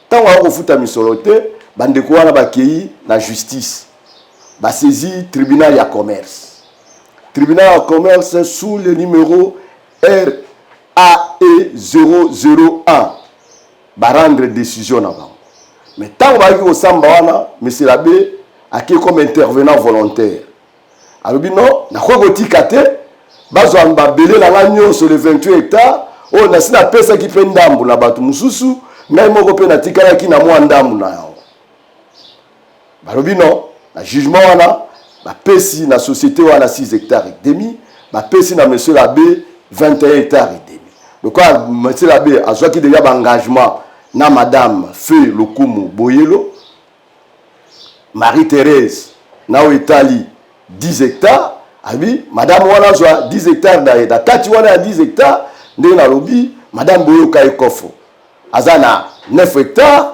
Tant a ko futa misolo te bandeko wana bakei na justice. Ba saisi tribunal ya commerce. Tribunal de commerce sous le numéro RAE 001 va rendre décision avant. Mais tant que vous savez, monsieur l'abbé a comme intervenant volontaire. Alors non, na quoi vous tikate, bazo amba belé la l'agneau sur les 28 hectares, on a si la pesa qui fait ndambu na batu mususu, na imoko pe na tikala ki na mwa ndambu na yao. Balobi non, na jugement wana ba pesi na société wana 6 hectares et demi, ba pesi na monsieur l'abbé 21 hectares et demi. Donc quand monsieur l'abbé a soit qui déjà engagement na madame Feu Lokumu Boyelo, Marie-Thérèse na Italie 10 hectares, abi madame wana soit 10 hectares da kati wana 10 hectares, ndenge na lobi madame Boyo Kaikofo azana 9 hectares,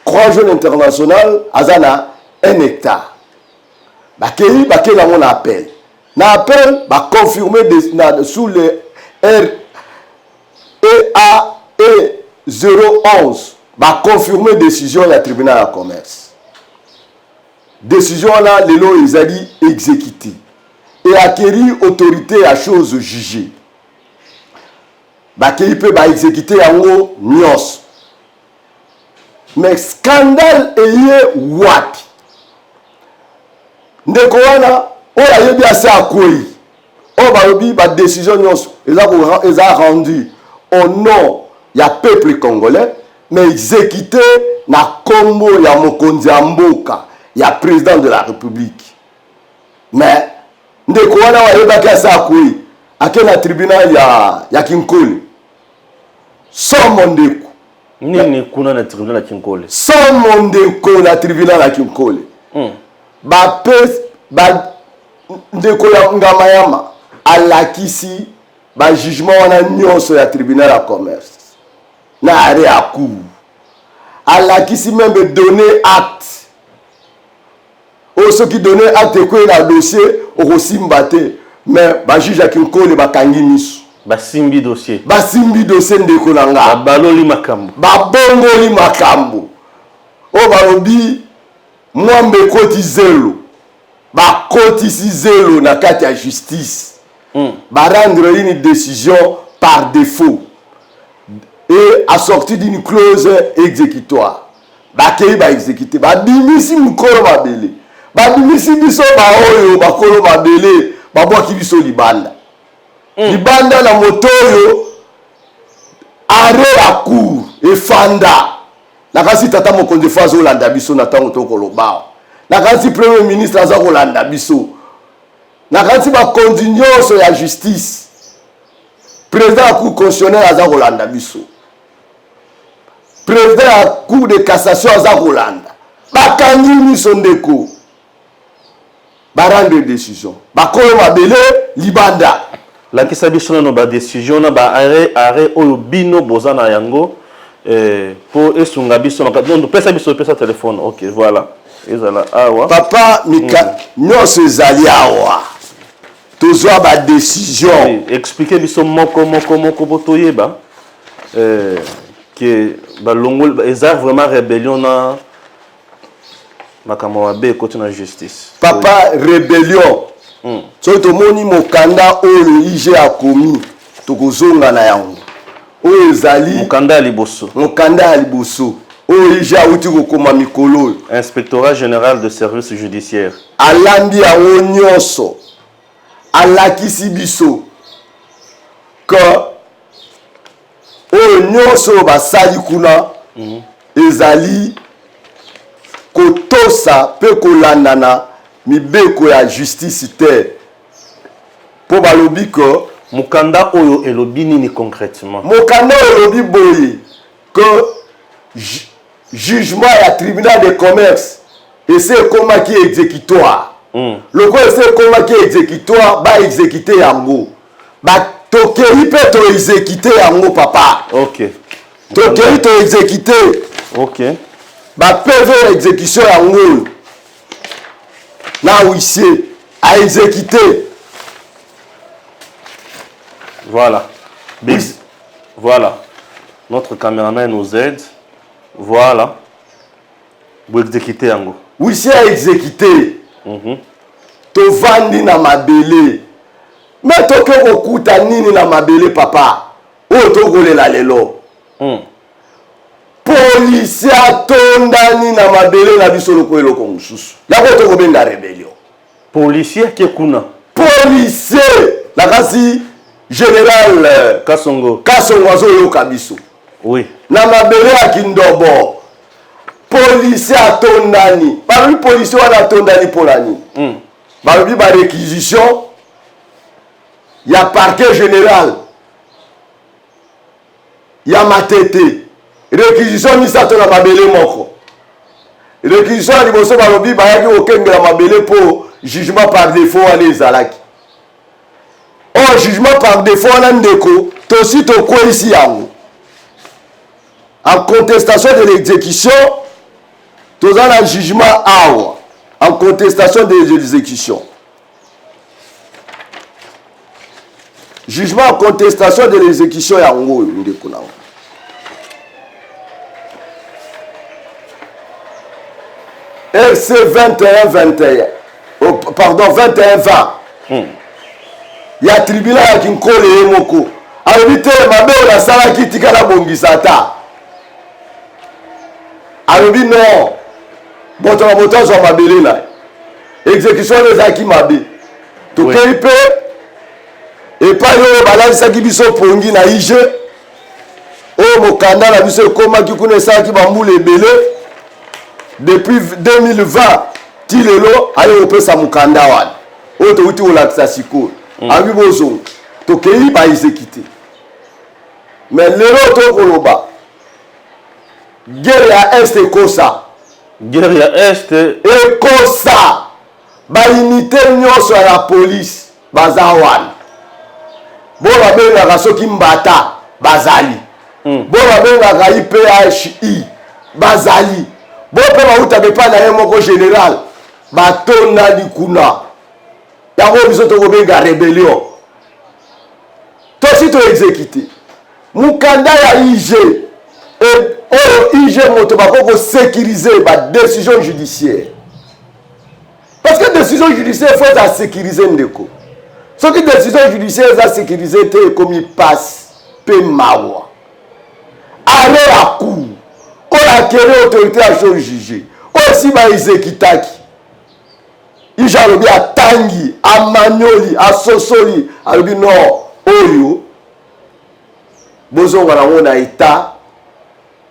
Croix Jaune International azana 1 hectare. Bakei la mon appel. Na appel ba confirmer sous le REAE 011 ba confirmer décision du tribunal de commerce. Décision là les lois ils allaient exécuter et acquérir autorité à chose jugée. Bakei peut ba exécuter yango nyos. Mais scandale est wapi? Ndeko wana oya yebi ase akoyi o balobi ba décision nyonso eza rendu au nom ya peuple congolais mais exécuté na kombo ya mokonzi ya mboka ya président de la république. Mais ndeko wana wayebaki ase akoyi ake na tribunal ya Kinkole somo ndeko nini kuna na tribunal ya Kinkole somo ndeko na tribunal ya Kinkole ba ndeko ya Ngamayama alakisi ba jugement wana nyonso ya tribunal ya commerce na arrêt à cour alakisi même donner acte ceux qui donnaient acte quoi dans le dossier au Simbaté mais ba juge Akinkole ba kangi misu ba simbi dossier ndeko nanga ba baloli makambo ba bongoli makambo o ba lobi mwambe koti zelo ba koti si zelo na kati ya justice ba rendre une décision par défaut et assorti d'une clause exécutoire ba kei ba exécuter ba dimisi mukoro mabele ba dimisi biso ba oyo ba kolo mabele ba bwaki biso libanda libanda na motoyo arrêt à cour et fanda la kasi tata mokonzi fazo olanda biso na tango to koloba la kasi premier ministre aza kolanda biso na kasi bakonzi nyonso ya justice président ya cour constitutionnelle aza kolanda biso président ya cour de cassation aza kolanda bakangi miso ndeko barande décision bakolo mabele libanda la kisa biso na ba décision na ba arrêt oyo bino bozana yango pour esunga biso na donc pesa téléphone. OK, voilà. Ezala awa papa mika nyonso ezali awa tozwa ba décision expliquer biso moko botoyeba que ba longol eza vraiment rébellion na makamwa be côté na justice papa rébellion so tomoni mokanda oyo ige akomi tokozonga na yango oyo ezali mokanda ya liboso oyo ige auti kokoma mikolo inspectorat général de service judiciaire alambi yango nyonso alakisi biso que oyo nyonso basali kuna ezali kotosa pe kolandana mibeko ya justice te po balobi ko mokanda oyo elobi nini concrètement mokanda oyo elobi boye que jugement ya tribunal de commerce ese ekomaki exécutoire loko ese ekomaki exécutoire ba exécuter yango tokei mpe to exécuter yango papa OK tokei to exécuter OK ba PV exécution yango na huissier à exécuter. Voilà. Voilà. Notre caméraman nous aide. Voilà. Vous exécutez yango. Huissier a exécuté. To vandi na mabele. Mais toke okuta nini na mabele papa. O to kolela lelo. Policier atondani na mabele na biso loko eloko mususu. Yako to kobenga rébellion. Policier qui kuna. Policier la kasi général Kasongo azo yoka biso. Oui. Na mabele ya Kindobo. Policier atondani. Parmi policier wana atondani polani. Babi ba réquisition ya parquet général. Ya matete. Réquisition misato na mabele moko. Réquisition ya liboso balobi bayaki okengela mabele po jugement par défaut wana ezalaki. Oh, jugement par défaut wana ndeko tosi tokweyisi yango. En contestation de l'exécution, toza na jugement awa. En contestation de l'exécution. Jugement en contestation de l'exécution yango ndeko na. RC 21-21. Oh, pardon, 21-20. Il y a tribunal à Kinkole et Moko. Alors, vite, ma mère, la salle qui tika la bongisata. Alors, non. Bon, tu as monté sur ma belle là. Exécution des acquis ma belle. Tu peux. Et pas yo, balance ça qui biso pongi na ige. Oh, mon canal a biso comment qui connaît ça qui bambou les belés. Depuis 2020, Tilelo a eu sa mukanda wan. Oto uti olakisa siko. Abi bozo. Tokei ba exécuter. Mais lelo to koloba. Guerre ya Est ekosa. Guerre ya Est ekosa. Ba unité nyonso ya police bazawan. Bo ba benga soki mbata bazali. Bo ba benga IPHI bazali. Bon, pour vous avez pas d'ailleurs mon général. batonda likuna yango biso tokobenga rébellion tosi toexécuté mukanda ya IG IG moto bakoko sécuriser ba décision judiciaire parce que décision judiciaire faut la sécuriser ndeko soki décision judiciaire za sécuriser te comme passe pe mawa aller à cour on a quelle autorité à chose juger aussi ba exécutaki ija alobi atangi amanyoli asosoli alobi non oyo bozonga nango na état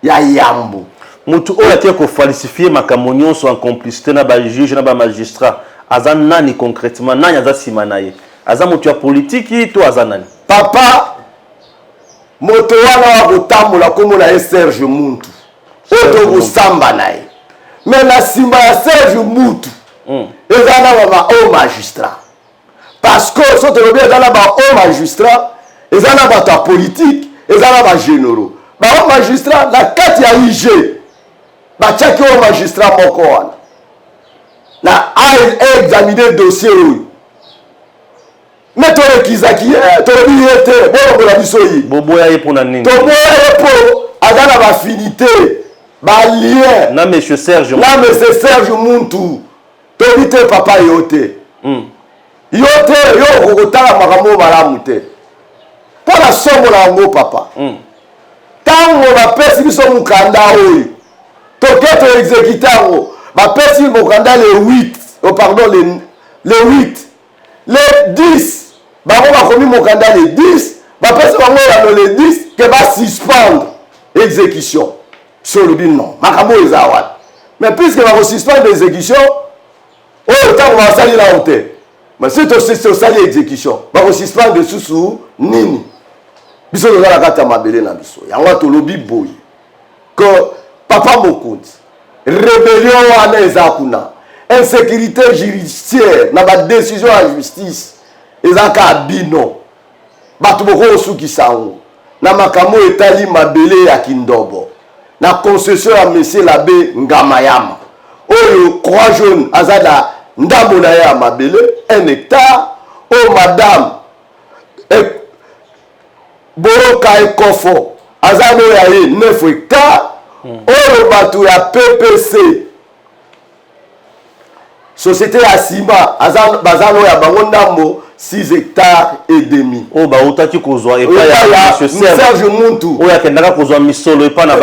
ya yambo mutu oyo atie kofalsifie makambo nyonso en complicité na bajuge na bamagistrat aza nani concrètement nani aza nsima na ye aza motu ya politiki to aza nani papa moto wana wa kotambola kombo na ye Serge Muntu oyo tokosamba na ye me na nsima ya Serge Muntu eza na ba-haut magistrat parce que so tolobi eza na ba-haut magistrat eza na bato ya politique eza na bagénéraux ba-haut magistrat na kati ya IG batiaki oyo magistrat moko wana na aexamine dossier oyo me tolekizaki ye tolobi ye te bolongola biso ye boboya ye mpona nini toboya ye mpo aza na bafinité balien na monsieur Serge na monsieur Serge Muntu tobi te papa yo te yo te yo okokotala makambo malamu te mpo na sombo na yango papa ntango bapesi biso mokanda oyo toke toexécute yango bapesi mokanda le 8 pardon le 8 le 10 bango bakomi mokanda le 10 bapesi bango yano le 10 ke basuspendre exécution so lobi non makambo eza wana mais puisque bakosuspendre exécution oyo ntango basali na te mais si tosali exécution bakosuspendre susu nini biso toza na kati ya mabele na biso yango tolobi boye que papa mokonzi rébellion wana eza kuna insécurité judiciaire na badécision ya justice eza ka bino bato bokosukisa yango na makambo etali mabele ya kindobo na concession ya monsieur l'abbé Ngamayama oyo croix jaune aza na ndambo na ye ya mabele 1 hectare oyo madame Boroka Ekofo aza no ya ye 9 hectare oyo bato ya PPC société ya Sima baza no ya bango ndambo 6 hectares et demi oyo bautaki kozwa epa ya monsieur Serge Muntu oyo akendaka kozwa misolo epa na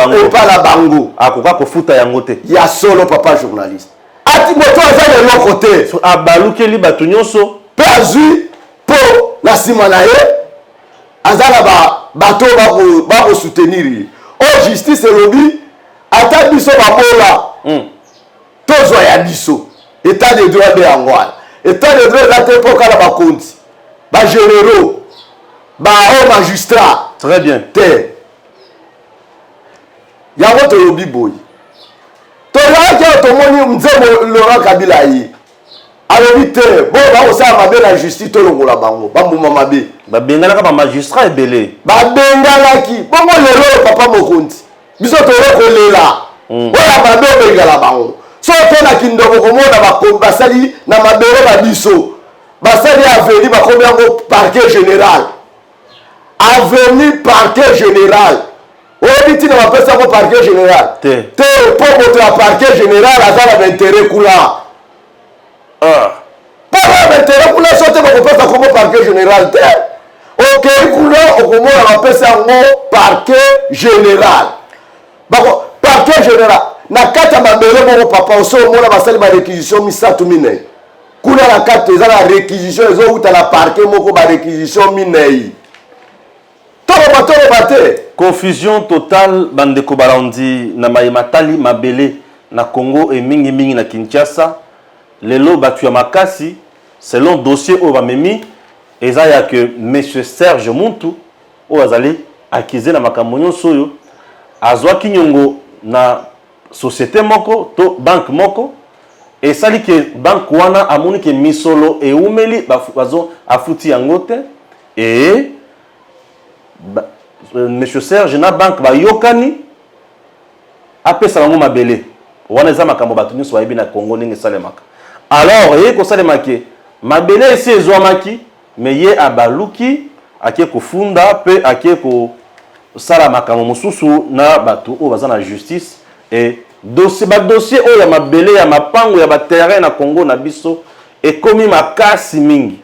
bango akoka kofuta yango te ya solo papa journaliste ati moto aza leloko te abalukeli bato nyonso mpe azwi mpo na nsima na ye aza na bato bakosoutenir ye oyo justice elobi ata biso babola tozwa ya biso état de droit de yango wana état de droit eza te mpo kala bakonzi bagénéraux ba-haut magistrat très bien te yango tolobi boye tozalaki ayo tomoni nzembo Laurent Kabila ye alobi te bo bakosala mabe na justice tolongola bango bambuma mabe babenganaka bamagistrat ebele babenganaki bongo lelo papa mokonzi biso toyokolela oyo mabe obengala bango so otonaki ndoko komona basali na mabele na biso basali aveni bakomi yango parquet général aveni parquet général oyebi ntina bapesa yango parquet général te mpo moto ya parquet général aza na baintere kuna mpo na baintere kuna so te bakopesa kombo parquet général te okei kuna okomona bapesa yango parquet général parquet général na kati ya mabele moko papa oso omona basali baréquisition misato minei kuna na kati eza na réquisition ezowuta na parquet moko baréquisition minei toloba te confusion totale bandeko balandi na mayematali mabele na Congo et mingi na Kinshasa lelo bato ya makasi selon dossier oyo bamemi eza ya que monsieur Serge Muntu oyo azali accusé na makambo nyonso oyo azwaki nyongo na société moko to banque moko esali ke banque wana amoni ke misolo eumeli bazo afuti yango te et monsieur Serge na banque bayokani apesa bango mabele wana eza makambo bato nyonso bayebi na Congo ndenge esalemaka alors ye kosalemaki mabele esi ezwamaki mais ye abaluki ake kofunda pe ake kosala makambo mosusu na bato oyo baza na justice et badossier oyo ya mabele ya mapango ya baterrain na Congo na biso ekomi makasi mingi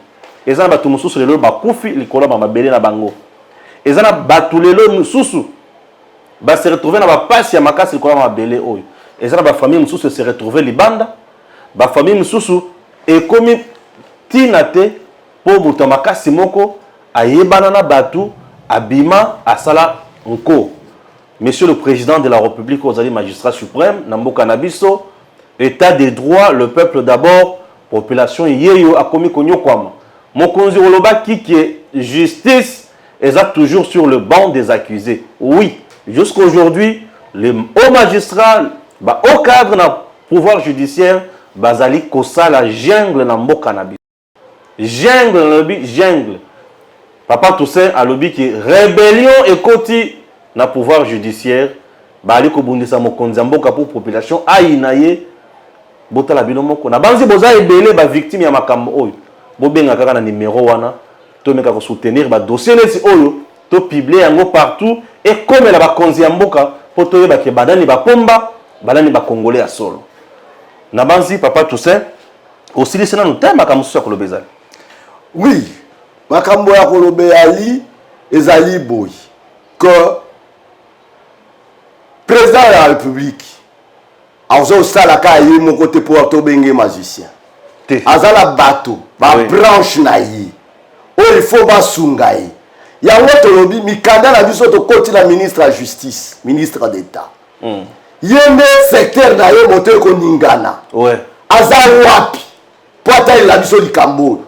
eza na bato mosusu lelo bakufi likolo ya mabele na bango eza na bato lelo mosusu se retrouver na bapasi ya makasi likolo ya mabele oyo eza na bafamille mosusu se retrouver libanda bafamille mosusu ekomi tina te mpo moto ya makasi moko ayebana na bato abima asala nko. Monsieur le Président de la République, ozali magistrat suprême, Namboka Nabiso, État des droits, le peuple d'abord, population yeyo akomi konyokwama. Mokonzi Oloba qui est justice, est toujours sur le banc des accusés. Oui, jusqu'à aujourd'hui, les hauts magistrats, au cadre du pouvoir judiciaire, bazali kosa la jungle Namboka Nabiso. Jungle. Papa Toussaint a lobby qui rébellion et koti na pouvoir judiciaire bali ko bundisa mokonzi mboka pour population ainaye botala bino moko na banzi boza ebele ba victime ya makambo oyo bobenga kaka na numéro wana to meka ko soutenir ba dossier nesi oyo to publier yango partout et comme la ba konzi mboka poto yeba ke badani ba pomba badani ba congolais ya solo na banzi Papa Toussaint aussi lisena no tema makambo ya kolobeza. Oui, makambo ya kolobeyali ezali boy que président de la République azo sala ka ye mon côté pour to benge magicien azala bateau ba branche na ye o il faut ba sungai ya woto lobi mikanda na biso to koti la ministre de la justice ministre d'état yende secteur na ye moto ko ningana ouais azali wapi pota la biso likambo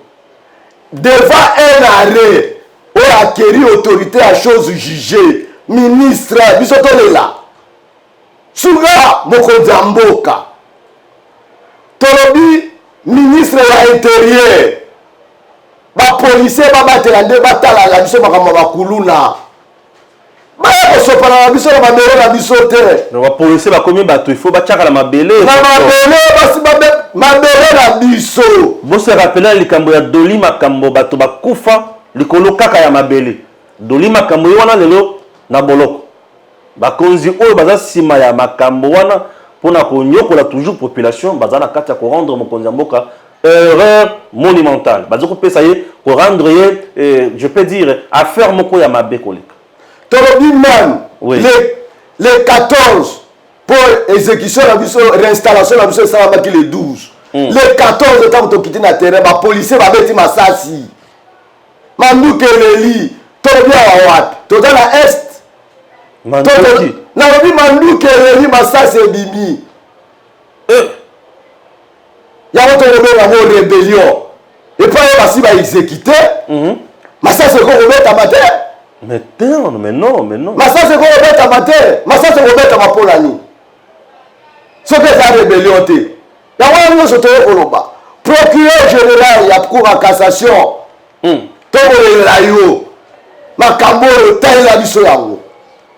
devant un arrêt ou acquérir autorité à chose jugée ministre biso to lela Suga mokonzi mboka tolobi ministre ya intérieur ba policier ba batela nde batala la biso makambo bakuluna ba ko sopana la biso na mabele na biso te no ba policier ba komi bato il faut ba tchaka la mabele na mabele basi mabele na biso bo se rappeler likambo ya Doli makambo bato bakufa likolo kaka ya mabele Doli makambo wana lelo na boloko bakonzi oyo baza sima ya makambo wana pona konyokola toujours population baza na kati ya ko rendre mokonzi mboka erreur monumentale baza ko pesa ye ko rendre ye je peux dire affaire moko ya mabe koleka tolobi man oui. les 14 pour exécution la biso réinstallation la biso ça va qui les 12 les 14 temps to quitter na terrain ba policier ba beti masasi manduke leli tolobi wa wapi to dans la est Manduki. Na robi manduke leli masasi ebimi. Ya woto robera mo rébellion. Et pas basi ba exécuter. Masasi ko robeta matin. Mais non. Masasi ko robeta matin. Masasi ko robeta mapolani. Ce que ça rébellion té. Ya wana nyo soto koloba. Procureur général ya cour en cassation. To la yo. Makambo tayi la biso yango.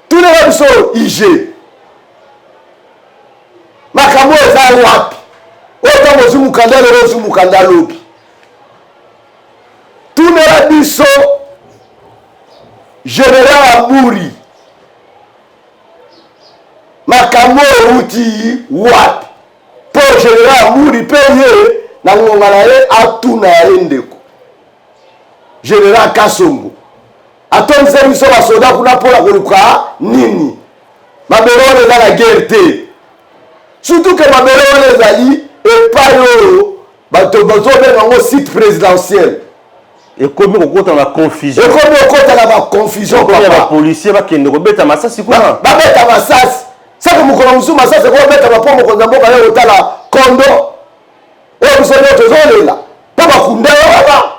Tous les gens sont IG. Makambo eza wapi? Oto mozu mukanda lelo mozu mukanda lobi. Tous les gens sont général Amuri. Makambo uti wapi? Pour général Amuri peye na ngongana ye atuna ye ndeko. Général Kasongo. Atonze biso ba soda kuna pola koluka nini mabelo wana la guerre te surtout que mabelo wana ezali epayo bato benga ngo site présidentiel et comme kokota na confusion papa ba policier ba kende ko beta masasi kuna ba beta masasi sako mukona musu masasi ko beta ba pomo ko ndamboka yo otala kondo o biso nyoto zolela papa kunda baba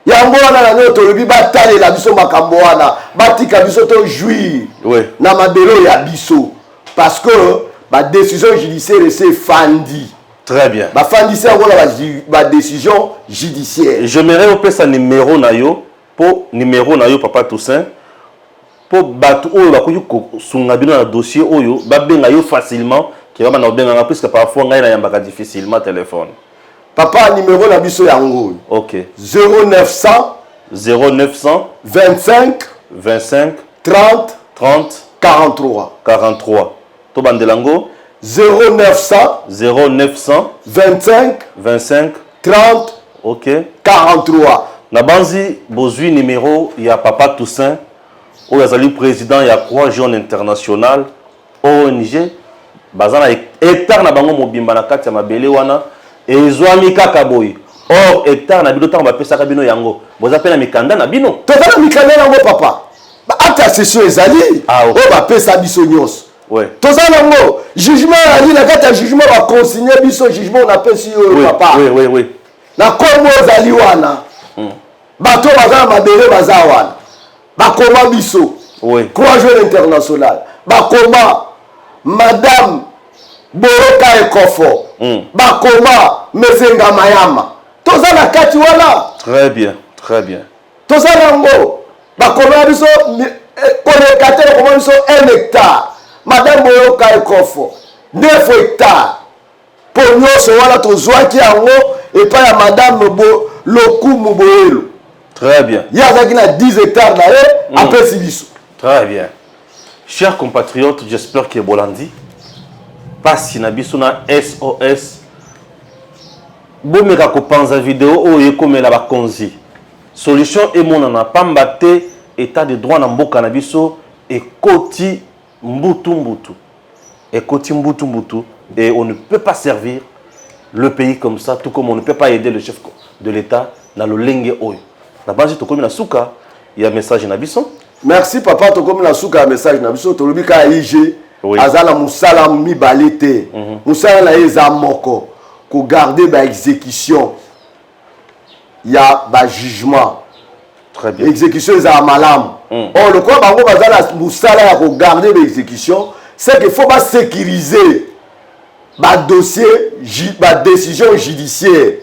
yango wana na nyoto lobi batale la biso makambo wana batika biso to jouir na mabelo ya biso parce que ba décision judiciaire c'est fandi très bien ba fandi c'est encore la décision judiciaire. J'aimerais au pesa numéro na yo Papa Toussaint po batu oyo bakoki ko sunga bino na dossier oyo ba benga yo facilement Qui va m'en bien puisque parfois on a difficilement téléphone. Papa, numéro na biso yango. Ok. 0900 0900 25 25 30 30 43. 43. Tobandelango 0900 0900 25 25 30 ok 43. Nabanzi bozui numéro il y a Papa Toussaint où il président il y a Croix Jaune International ONG bazana hectare na bango mobimba na kati ya mabele wana ezwami kaka boy or hectare na bino tango bapesaka bino yango boza pe na mikanda na bino tozala mikanda yango papa ata session ezali ah, okay. oyo bapesa biso nyonso ouais. tozala yango jugement ali na kati ya jugement baconsigne biso jugement napesi oyo oui, papa oui, oui, oui. na kombo ozali wana bato baza na mabele baza wana bakoma biso oui. Croix Jaune International bakoma Madame Boroka Ekofo bakoma Mezenga Mayama toza na kati wana très bien très bien toza nango bakoma biso kolekatele koma biso 1 hectare Madame Boroka Ekofo 9 hectares po nyonso wana tozwaki yango epai ya Madame Lokumu Boyelo très bien ye azalaki na 10 hectares na ye apesi biso très bien. Chers compatriotes, j'espère que Bolandi passe na biso na SOS. Bomeka ko panza vidéo o yekomela ba konzi. Solution et mon na pambate état de droit na mboka na biso et koti mbutu mbutu. Et koti mbutu mbutu et on ne peut pas servir le pays comme ça tout comme on ne peut pas aider le chef de l'État na lo lenge oyo. Na base to komi na suka, il y a message na biso. Merci papa to comme la souka message na biso to lobika IG azala musala mibale te musala na eza moko ko garder ba exécution ya ba jugement très bien exécution za malam on le quoi bango bazala musala ya ko garder ba exécution c'est que faut pas sécuriser ba dossier ba décision judiciaire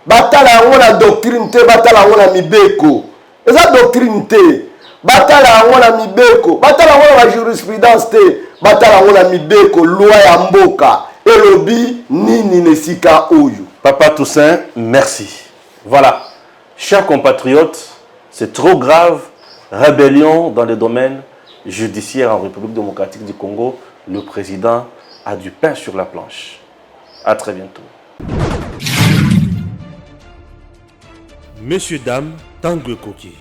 batala yango na doctrine te batala yango na mibeko eza doctrine te batala yango na mibeko batala yango na jurisprudence te batala yango na mibeko loi ya mboka elobi nini nesika oyo. Papa Toussaint, merci. Voilà, chers compatriotes, c'est trop grave. Rébellion dans les domaines judiciaires en République démocratique du Congo. Le président a du pain sur la planche. À très bientôt. Messieurs, dames, Tanguy Koki.